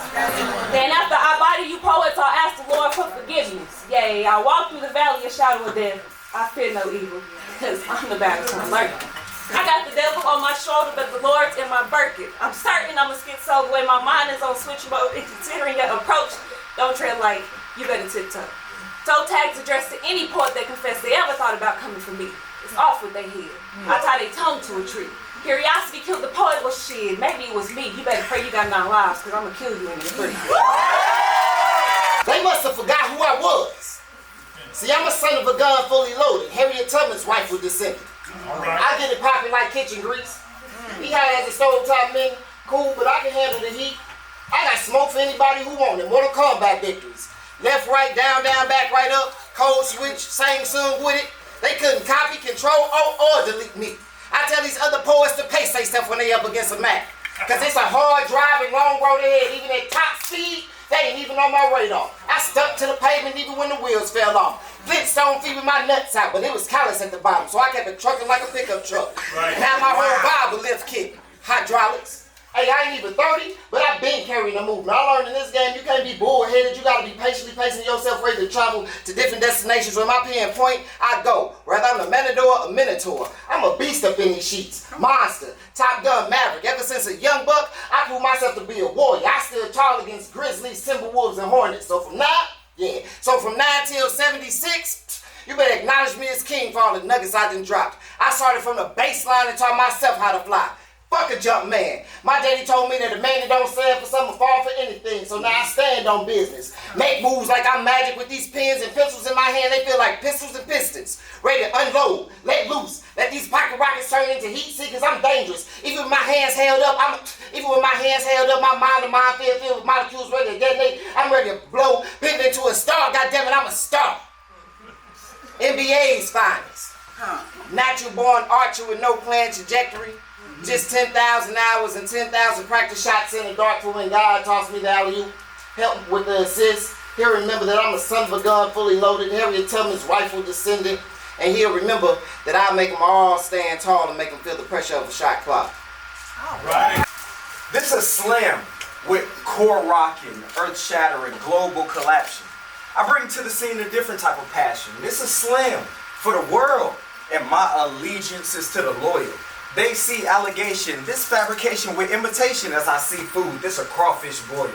Then after I body you poets, I'll ask the Lord for forgiveness. Yay, I walk through the valley of shadow of death. I fear no evil, because I'm the baddest one learning. I got the devil on my shoulder, but the Lord's in my Birkin. I'm certain I'm a schizo the way my mind is on switch mode, and considering your approach, don't tread light, you better tiptoe. So tags addressed to any poet that confessed they ever thought about coming for me. It's off with their head. I tie their tongue to a tree. Curiosity killed the poet. Well, shit, maybe it was me. You better pray you got 9 lives, because I'm going to kill you in the street. They must have forgot who I was. See, I'm a son of a gun fully loaded. Harriet Tubman's rifle descendant. I get it popping like kitchen grease. He had as a stovetop man, cool, but I can handle the heat. I got smoke for anybody who want it. Mortal Kombat victories. Left, right, down, back, right up. Code switch, sang soon with it. They couldn't copy, control, or delete me. I tell these other poets to pace they stuff when they up against a Mac. Cause it's a hard driving, long road ahead. Even at top speed, they ain't even on my radar. I stuck to the pavement even when the wheels fell off. Flintstone feeding my nuts out, but it was callous at the bottom, so I kept it trucking like a pickup truck. Right. Now my whole Bible lift kit, hydraulics. Hey, I ain't even 30, but I've been carrying a movement. I learned in this game, you can't be bullheaded. You gotta be patiently pacing yourself ready to travel to different destinations. When my pen point, I go. Whether I'm the Matador or Minotaur, I'm a beast up in these sheets. Monster, Top Gun, Maverick. Ever since a young buck, I proved myself to be a warrior. I stood tall against grizzlies, timberwolves, and hornets. So from 9 till 76, you better acknowledge me as king for all the nuggets I done dropped. I started from the baseline and taught myself how to fly. Fuck a jump man. My daddy told me that a man that don't stand for something fall for anything, so now I stand on business. Make moves like I'm magic with these pens and pencils in my hand. They feel like pistols and pistons. Ready to unload, let loose, let these pocket rockets turn into heat seekers. I'm dangerous. Even with my hands held up, my mind and minefield filled with molecules ready to detonate. I'm ready to blow, pivot into a star. Goddammit, I'm a star. NBA's finest. Natural born archer with no planned trajectory. Just 10,000 hours and 10,000 practice shots in the dark for when God tossed me the alley-oop. Help with the assist. He'll remember that I'm a son of a gun fully loaded. Harriet Tubman's rifle descendant. And he'll remember that I'll make them all stand tall and make them feel the pressure of a shot clock. All right. This is slam with core rocking, earth shattering, global collapsing. I bring to the scene a different type of passion. This is slam for the world. And my allegiance is to the loyal. They see allegation, this fabrication with imitation as I see food, this a crawfish boil.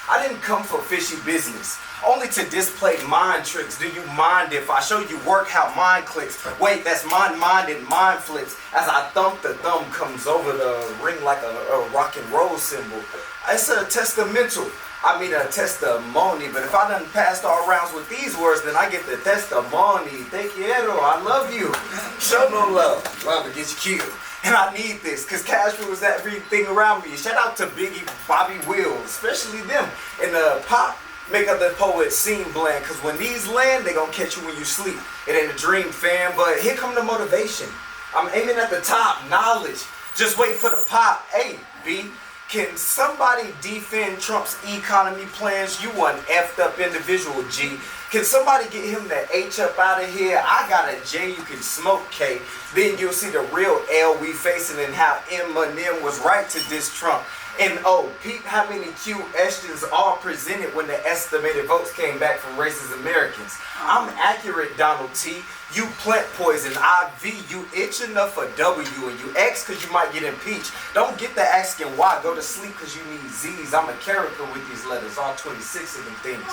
I didn't come for fishy business, only to display mind tricks. Do you mind if I show you work how mine clicks? Wait, that's mind-minded mind flips. As I thump, the thumb comes over the ring like a rock and roll symbol. It's a testamental. I mean a testimony, but if I done passed all rounds with these words, then I get the testimony. Te quiero, I love you. Show no love, love to get you killed. And I need this, because cash rules everything around me. Shout out to Biggie, Bobby Will, especially them. And pop make other poets seem bland, because when these land, they gonna catch you when you sleep. It ain't a dream, fam, but here come the motivation. I'm aiming at the top, knowledge. Just wait for the pop. Hey, B. Can somebody defend Trump's economy plans? You one effed up individual, G. Can somebody get him the H up out of here? I got a J, you can smoke K. Then you'll see the real L we facing and how Eminem was right to diss Trump. And oh, peep how many questions are presented when the estimated votes came back from racist Americans. I'm accurate, Donald T. You plant poison, IV, you itch enough for W, and you X because you might get impeached. Don't get the asking why, go to sleep because you need Z's. I'm a character with these letters, all 26 of them things.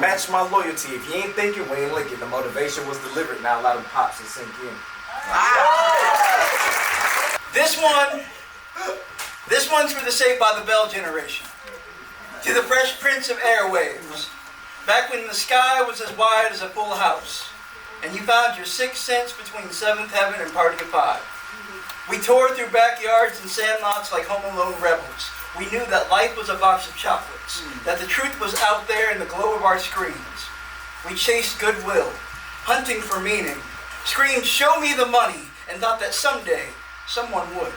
Match my loyalty. If you ain't thinking, we ain't linking. The motivation was delivered, now allow them pops to sink in. This one's for the Saved by the Bell generation. To the Fresh Prince of Airwaves. Back when the sky was as wide as a full house, and you found your sixth sense between Seventh Heaven and Party of Five. We tore through backyards and sandlots like Home Alone rebels. We knew that life was a box of chocolates, that the truth was out there in the glow of our screens. We chased goodwill, hunting for meaning, screamed, "Show me the money," and thought that someday someone would.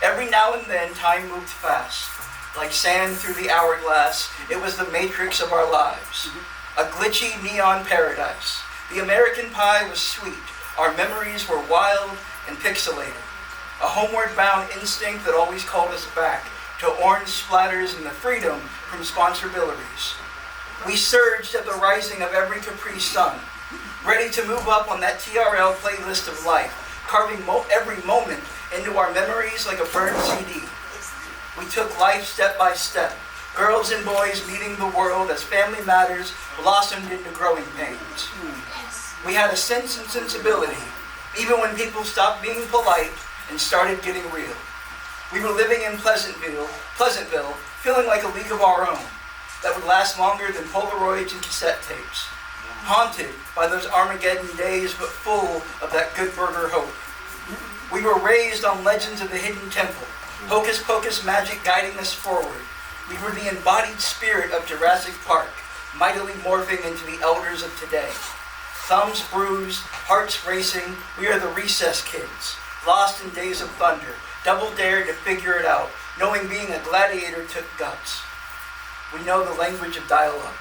Every now and then, time moved fast. Like sand through the hourglass, it was the matrix of our lives. A glitchy neon paradise. The American pie was sweet. Our memories were wild and pixelated. A homeward-bound instinct that always called us back to orange splatters and the freedom from sponsorbilities. We surged at the rising of every Capri Sun, ready to move up on that TRL playlist of life, carving every moment into our memories like a burned CD. We took life step by step, Girls and boys meeting the world as family matters blossomed into growing pains. We had a sense and sensibility, even when people stopped being polite and started getting real. We were living in Pleasantville, feeling like a league of our own that would last longer than Polaroids and cassette tapes. Haunted by those Armageddon days, but full of that good burger hope. We were raised on legends of the hidden temple, hocus pocus magic guiding us forward. We were the embodied spirit of Jurassic Park, mightily morphing into the elders of today. Thumbs bruised, hearts racing, we are the recess kids, lost in days of thunder, double dared to figure it out, knowing being a gladiator took guts. We know the language of dial-up,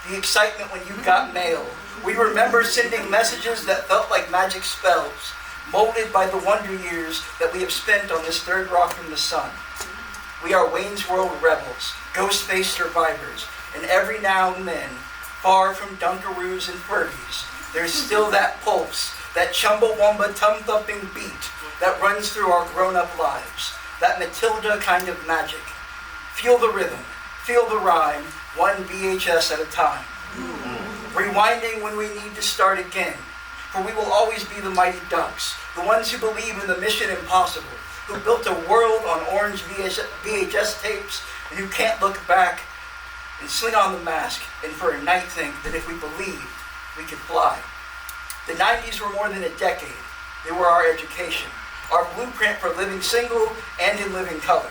the excitement when you got mail. We remember sending messages that felt like magic spells, molded by the wonder years that we have spent on this third rock from the sun. We are Wayne's World rebels, ghost-faced survivors, and every now and then, far from Dunkaroos and Furbies, there's still that pulse, that Chumbawamba tum-thumping beat that runs through our grown-up lives, that Matilda kind of magic. Feel the rhythm, feel the rhyme, one VHS at a time. Rewinding when we need to start again, for we will always be the mighty ducks, the ones who believe in the mission impossible, who built a world on orange VHS tapes, and who can't look back and sling on the mask, and for a night think that if we believed, we could fly. The 90s were more than a decade. They were our education, our blueprint for living single and in living color,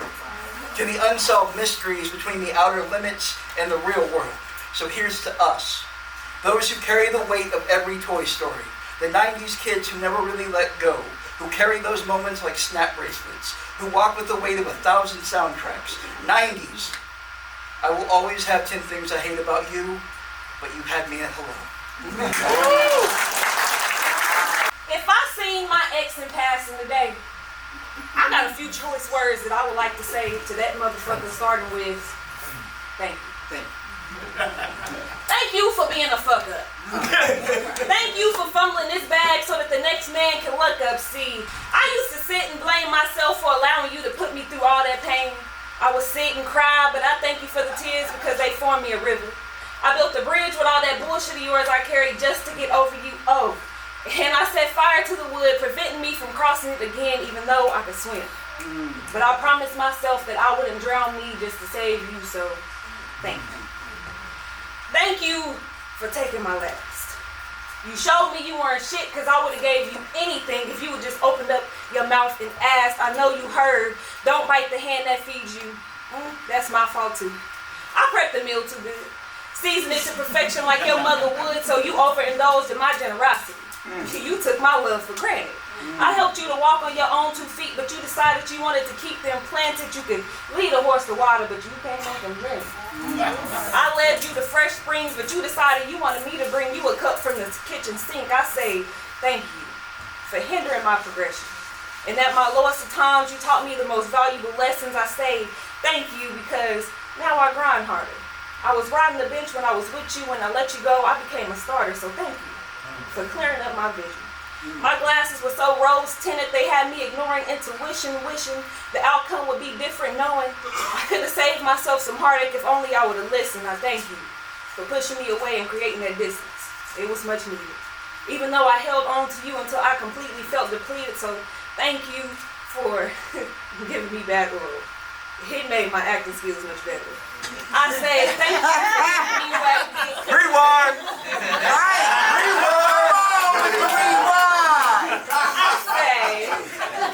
to the unsolved mysteries between the outer limits and the real world. So here's to us, those who carry the weight of every Toy Story, the 90s kids who never really let go, who carry those moments like snap bracelets, who walk with the weight of 1,000 soundtracks. 90s, I will always have 10 things I hate about you, but you had me at hello. If I seen my ex in passing today, I got a few choice words that I would like to say to that motherfucker, starting with, thank you. Thank you for being a fuck up. Thank you for fumbling this bag so that the next man can look up. See, I used to sit and blame myself for allowing you to put me through all that pain. I would sit and cry, but I thank you for the tears because they formed me a river. I built a bridge with all that bullshit of yours I carried just to get over you. Oh, and I set fire to the wood, preventing me from crossing it again, even though I could swim. But I promised myself that I wouldn't drown me just to save you, so thank you. Thank you for taking my last. You showed me you weren't shit because I would have gave you anything if you would just opened up your mouth and asked. I know you heard, don't bite the hand that feeds you. That's my fault too. I prepped the meal too good. Seasoned it to perfection like your mother would, so you overindulged in my generosity. You took my love for granted. I helped you to walk on your own 2 feet, but you decided you wanted to keep them planted. You could lead a horse to water, but you can't make them drink. I led you to fresh springs, but you decided you wanted me to bring you a cup from the kitchen sink. I say thank you for hindering my progression. And at my lowest of times, you taught me the most valuable lessons. I say thank you because now I grind harder. I was riding the bench when I was with you. When I let you go, I became a starter, so thank you for clearing up my vision. My glasses were so rose-tinted, they had me ignoring intuition, wishing the outcome would be different, knowing I could have saved myself some heartache if only I would have listened. I thank you for pushing me away and creating that distance. It was much needed. Even though I held on to you until I completely felt depleted, so thank you for giving me bad oral. It made my acting skills much better. I say thank you for giving me whack dick. Rewind!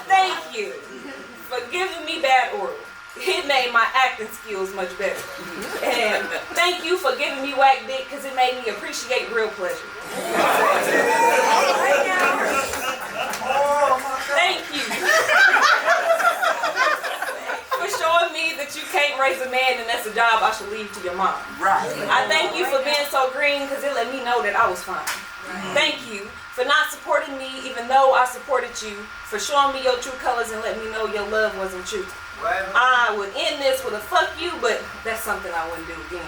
Thank you for giving me bad oral. It made my acting skills much better. And thank you for giving me whack dick because it made me appreciate real pleasure. Thank you for showing me that you can't raise a man and that's a job I should leave to your mom. Right. I thank you for being so green because it let me know that I was fine. Thank you for not supporting me even though I supported you, for showing me your true colors and letting me know your love wasn't true. I would end this with a fuck you, but that's something I wouldn't do again.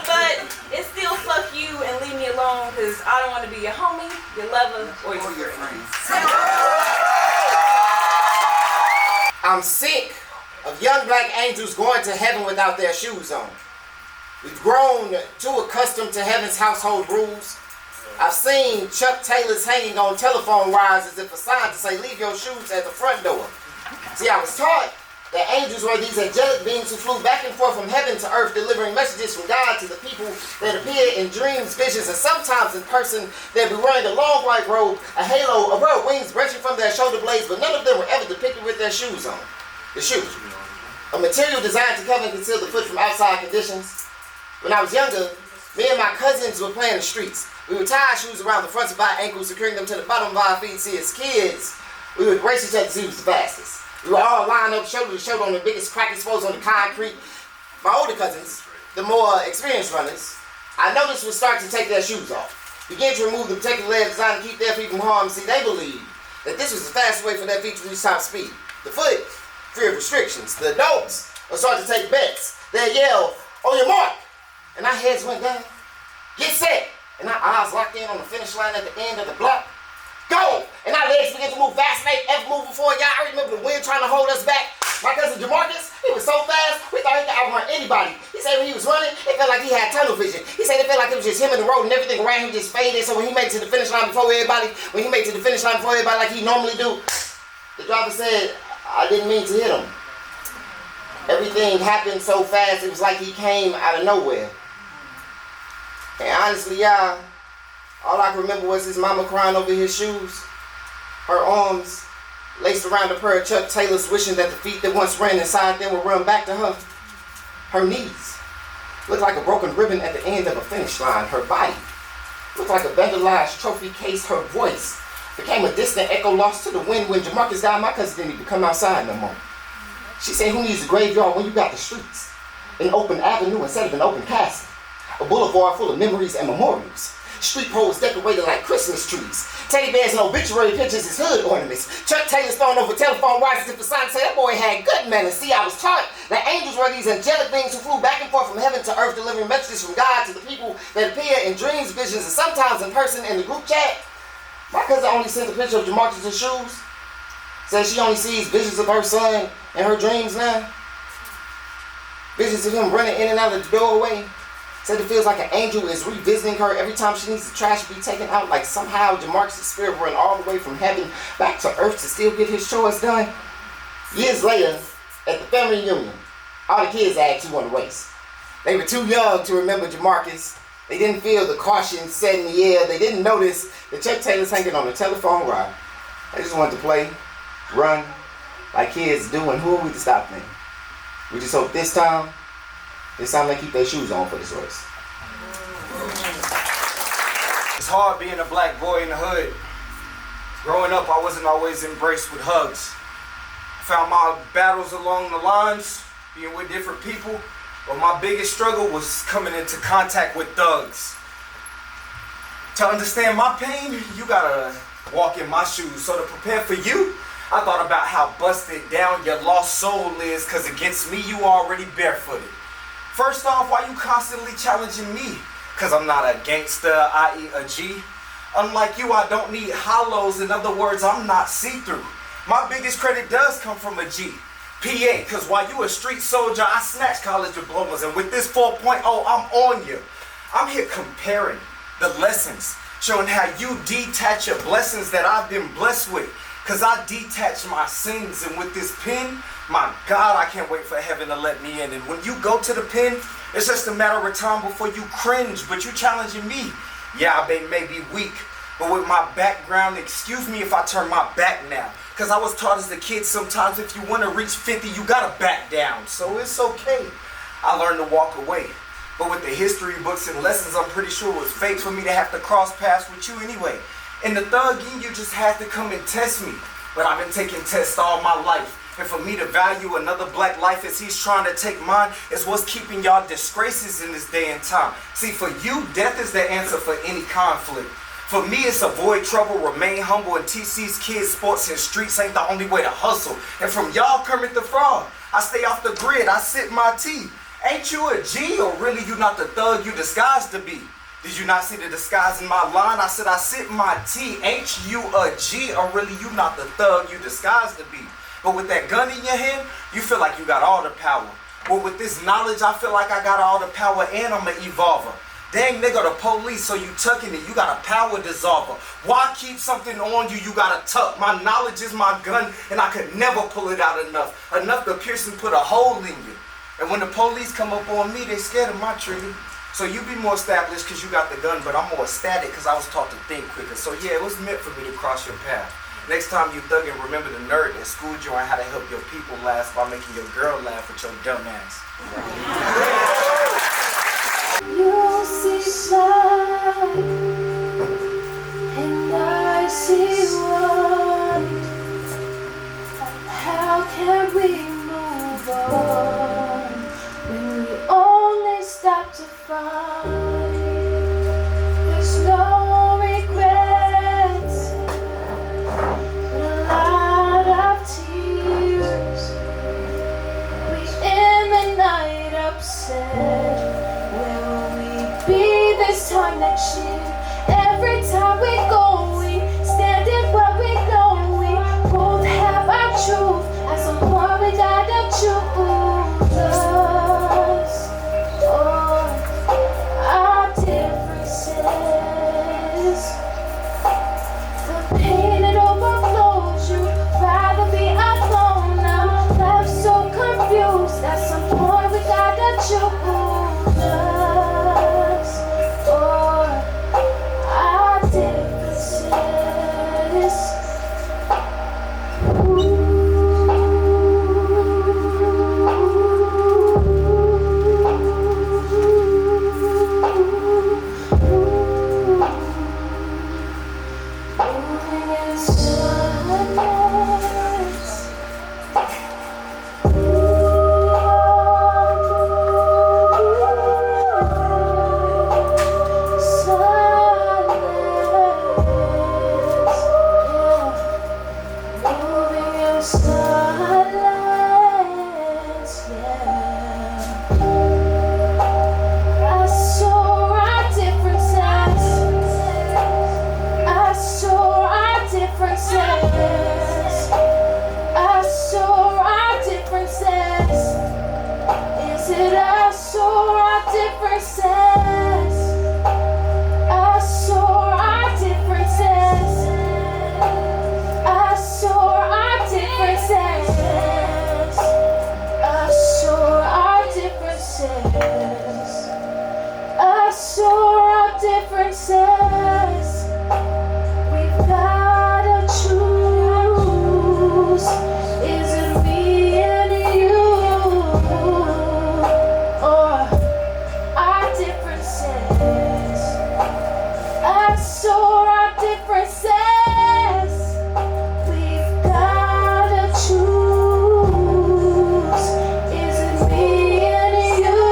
But it's still fuck you and leave me alone because I don't want to be your homie, your lover, or your friend. I'm sick of young black angels going to heaven without their shoes on. We've grown too accustomed to heaven's household rules. I've seen Chuck Taylors hanging on telephone wires as if a sign to say, leave your shoes at the front door. See, I was taught that angels were these angelic beings who flew back and forth from heaven to earth, delivering messages from God to the people that appear in dreams, visions, and sometimes in person. They'd be wearing a long white robe, a halo, a row of wings branching from their shoulder blades, but none of them were ever depicted with their shoes on. The shoes. A material designed to cover and conceal the foot from outside conditions. When I was younger, me and my cousins were playing in the streets. We would tie our shoes around the fronts of our ankles, securing them to the bottom of our feet. See, as kids, we would race each other to see who was the fastest. We would all line up shoulder to shoulder on the biggest crack exposed on the concrete. My older cousins, the more experienced runners, I noticed would start to take their shoes off. Begin to remove the protective layer designed to keep their feet from harm. See, they believed that this was the fastest way for their feet to reach top speed. The foot, free of restrictions. The adults would start to take bets. They'd yell, on your mark. And our heads went down. Get set. And our eyes locked in on the finish line at the end of the block. Go! And our legs began to move faster than they ever moved before. Y'all, I remember the wind trying to hold us back. My cousin Jamarcus, he was so fast, we thought he could outrun anybody. He said when he was running, it felt like he had tunnel vision. He said it felt like it was just him and the road and everything around him just faded. So when he made it to the finish line before everybody, like he normally do, the driver said, I didn't mean to hit him. Everything happened so fast, it was like he came out of nowhere. And honestly, y'all, all I can remember was his mama crying over his shoes, her arms laced around a pair of Chuck Taylors, wishing that the feet that once ran inside them would run back to her. Her knees looked like a broken ribbon at the end of a finish line. Her body looked like a vandalized trophy case. Her voice became a distant echo lost to the wind. When Jamarcus died, my cousin didn't even come outside no more. She said, who needs a graveyard when you got the streets? An open avenue instead of an open castle. A boulevard full of memories and memorials. Street poles decorated like Christmas trees. Teddy bears and obituary pictures as hood ornaments. Chuck Taylor's thrown over telephone wires as if the sign said that boy had good manners. See, I was taught that angels were these angelic beings who flew back and forth from heaven to earth, delivering messages from God to the people that appear in dreams, visions, and sometimes in person. In the group chat, my cousin only sent a picture of Jamarcus' shoes. Says she only sees visions of her son in her dreams now. Visions of him running in and out of the doorway. Said it feels like an angel is revisiting her every time she needs the trash to be taken out, like somehow Jamarcus' spirit run all the way from heaven back to earth to still get his chores done. Years later, at the family reunion, all the kids asked who won the race. They were too young to remember Jamarcus. They didn't feel the caution set in the air. They didn't notice that Chuck Taylor's hanging on the telephone wire. They just wanted to play, run, like kids do, and who are we to stop them? We just hope this time they keep their shoes on for this race. It's hard being a black boy in the hood. Growing up, I wasn't always embraced with hugs. I found my battles along the lines, being with different people, but my biggest struggle was coming into contact with thugs. To understand my pain, you gotta walk in my shoes. So to prepare for you, I thought about how busted down your lost soul is, cause against me, you already barefooted. First off, why you constantly challenging me? Cause I'm not a gangster, i.e. a G. Unlike you, I don't need hollows. In other words, I'm not see-through. My biggest credit does come from a G. PA, cause while you a street soldier, I snatched college diplomas. And with this 4.0, I'm on you. I'm here comparing the lessons, showing how you detach your blessings that I've been blessed with. Cause I detach my sins, and with this pen, my God, I can't wait for heaven to let me in. And when you go to the pen, it's just a matter of time before you cringe, but you challenging me. Yeah, I may be weak, but with my background, excuse me if I turn my back now. Cause I was taught as a kid, sometimes if you wanna reach 50, you gotta back down. So it's okay. I learned to walk away. But with the history books and lessons, I'm pretty sure it was fake for me to have to cross paths with you anyway. In the thug in you just had to come and test me. But I've been taking tests all my life. And for me to value another black life as he's trying to take mine is what's keeping y'all disgraces in this day and time. See, for you, death is the answer for any conflict. For me, it's avoid trouble, remain humble, and teach these kids sports and streets ain't the only way to hustle. And from y'all, Kermit the Frog, I stay off the grid, I sip my tea. Ain't you a G, or really you not the thug you disguised to be? Did you not see the disguise in my line? I said I sip my tea. Ain't you a G, or really you not the thug you disguised to be? But with that gun in your hand, you feel like you got all the power. But with this knowledge, I feel like I got all the power and I'm an evolver. Dang nigga, the police, so you tucking it, you got a power dissolver. Why keep something on you, you gotta tuck? My knowledge is my gun and I could never pull it out enough. Enough to pierce and put a hole in you. And when the police come up on me, they scared of my trigger. So you be more established because you got the gun, but I'm more ecstatic because I was taught to think quicker. So yeah, it was meant for me to cross your path. Next time you thuggin', remember the nerd that schooled you on how to help your people laugh by making your girl laugh with your dumb ass. You see light, and I see white. How can we move on when we only stop to fight? There's no regrets, but a lot of tears. We end the night upset. Where will we be this time next year? Every time we go, we stand in what we know. We both have our truth. At some point we gotta choose us or our differences. The pain it overflows. You'd rather be alone now. Left so confused. At some point we gotta choose us or our differences. Moving in silence. Is it us or our differences? Us or our differences? Us or our differences? Us or our differences? Us or our differences? We've gotta choose. Is it me and you or our differences? Us or our differences? We've gotta choose. Is it me and you?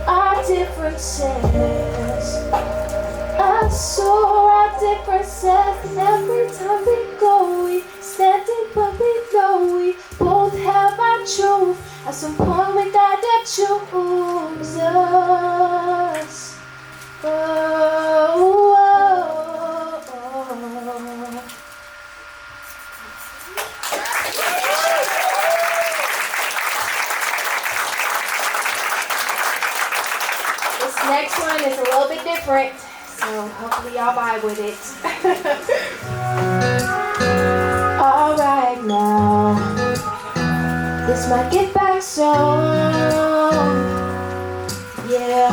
Our differences. Us or our differences. Every time we go, we stand in but we know we both have our truth. At some point we gotta choose us. Oh, oh, oh. This next one is a little bit different, so hopefully y'all vibe with it. Alright now, this might get back song. Yeah.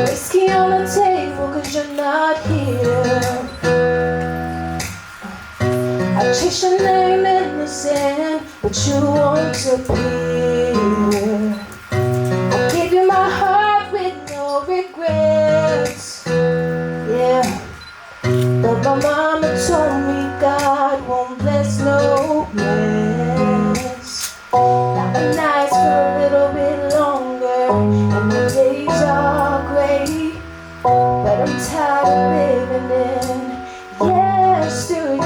Whiskey on the table cause you're not here. I chase your name in the sand, but you won't appear. I gave you my heart with no regrets. Yeah. But my mama told me God won't bless no mess. Now the nights for a little bit longer and the days are gray. But I'm tired of living in yesterday.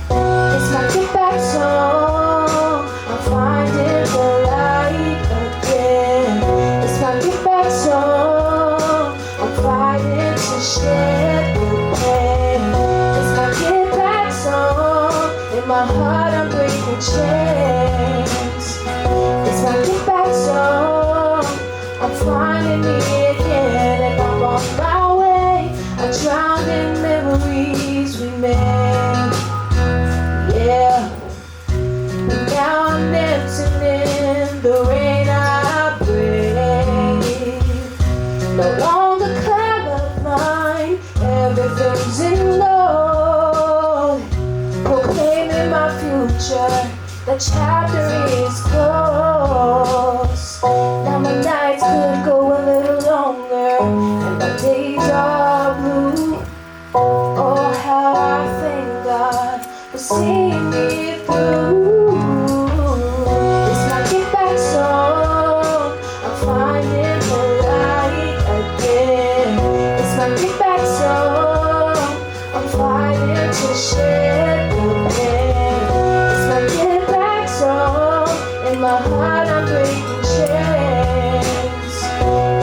It's my get back song. I'm finding the light again. It's my get back song. I'm fighting to shed the pain. It's my get back song. In my heart I'm breaking chains. It's my get back song. I'm finding me again and I'm on my way. I drowned in memories we made. Yeah. And now I'm dancing in the rain I breathe. No longer colorblind, everything's in gold. Proclaiming my future, the chapter is closed. Now my nights could go a little longer, and my days are blue. Oh, how I thank God for seeing me through. It's my get back song. I'm finding the light again. It's my get back song. I'm fighting to shed the pain. It's my get back song. In my heart I'm breaking chains.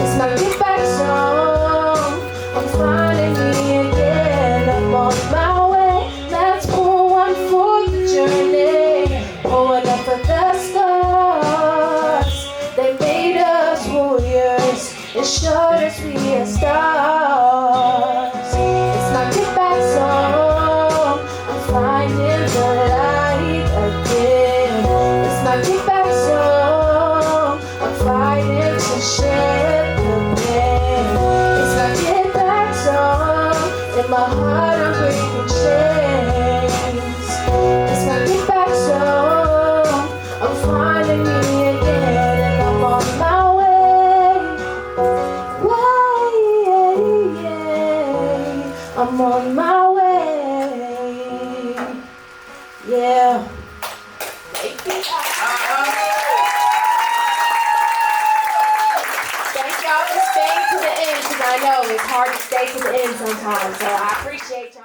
It's my get back song. I'm finding me again. I'm on my way. Let's pour one for the journey. Pouring up for the stars. They made us warriors and showed us we are stars. It's my get back song. I'm finding the light again. It's my get back song. I'm fighting to shed the pain. It's my get back song. In my heart I'm breaking chains. It's my get back song. I'm finding me again and I'm on my way. I'm on my way. Yeah. Thank y'all for staying to the end, because I know it's hard to stay to the end sometimes. So I appreciate y'all.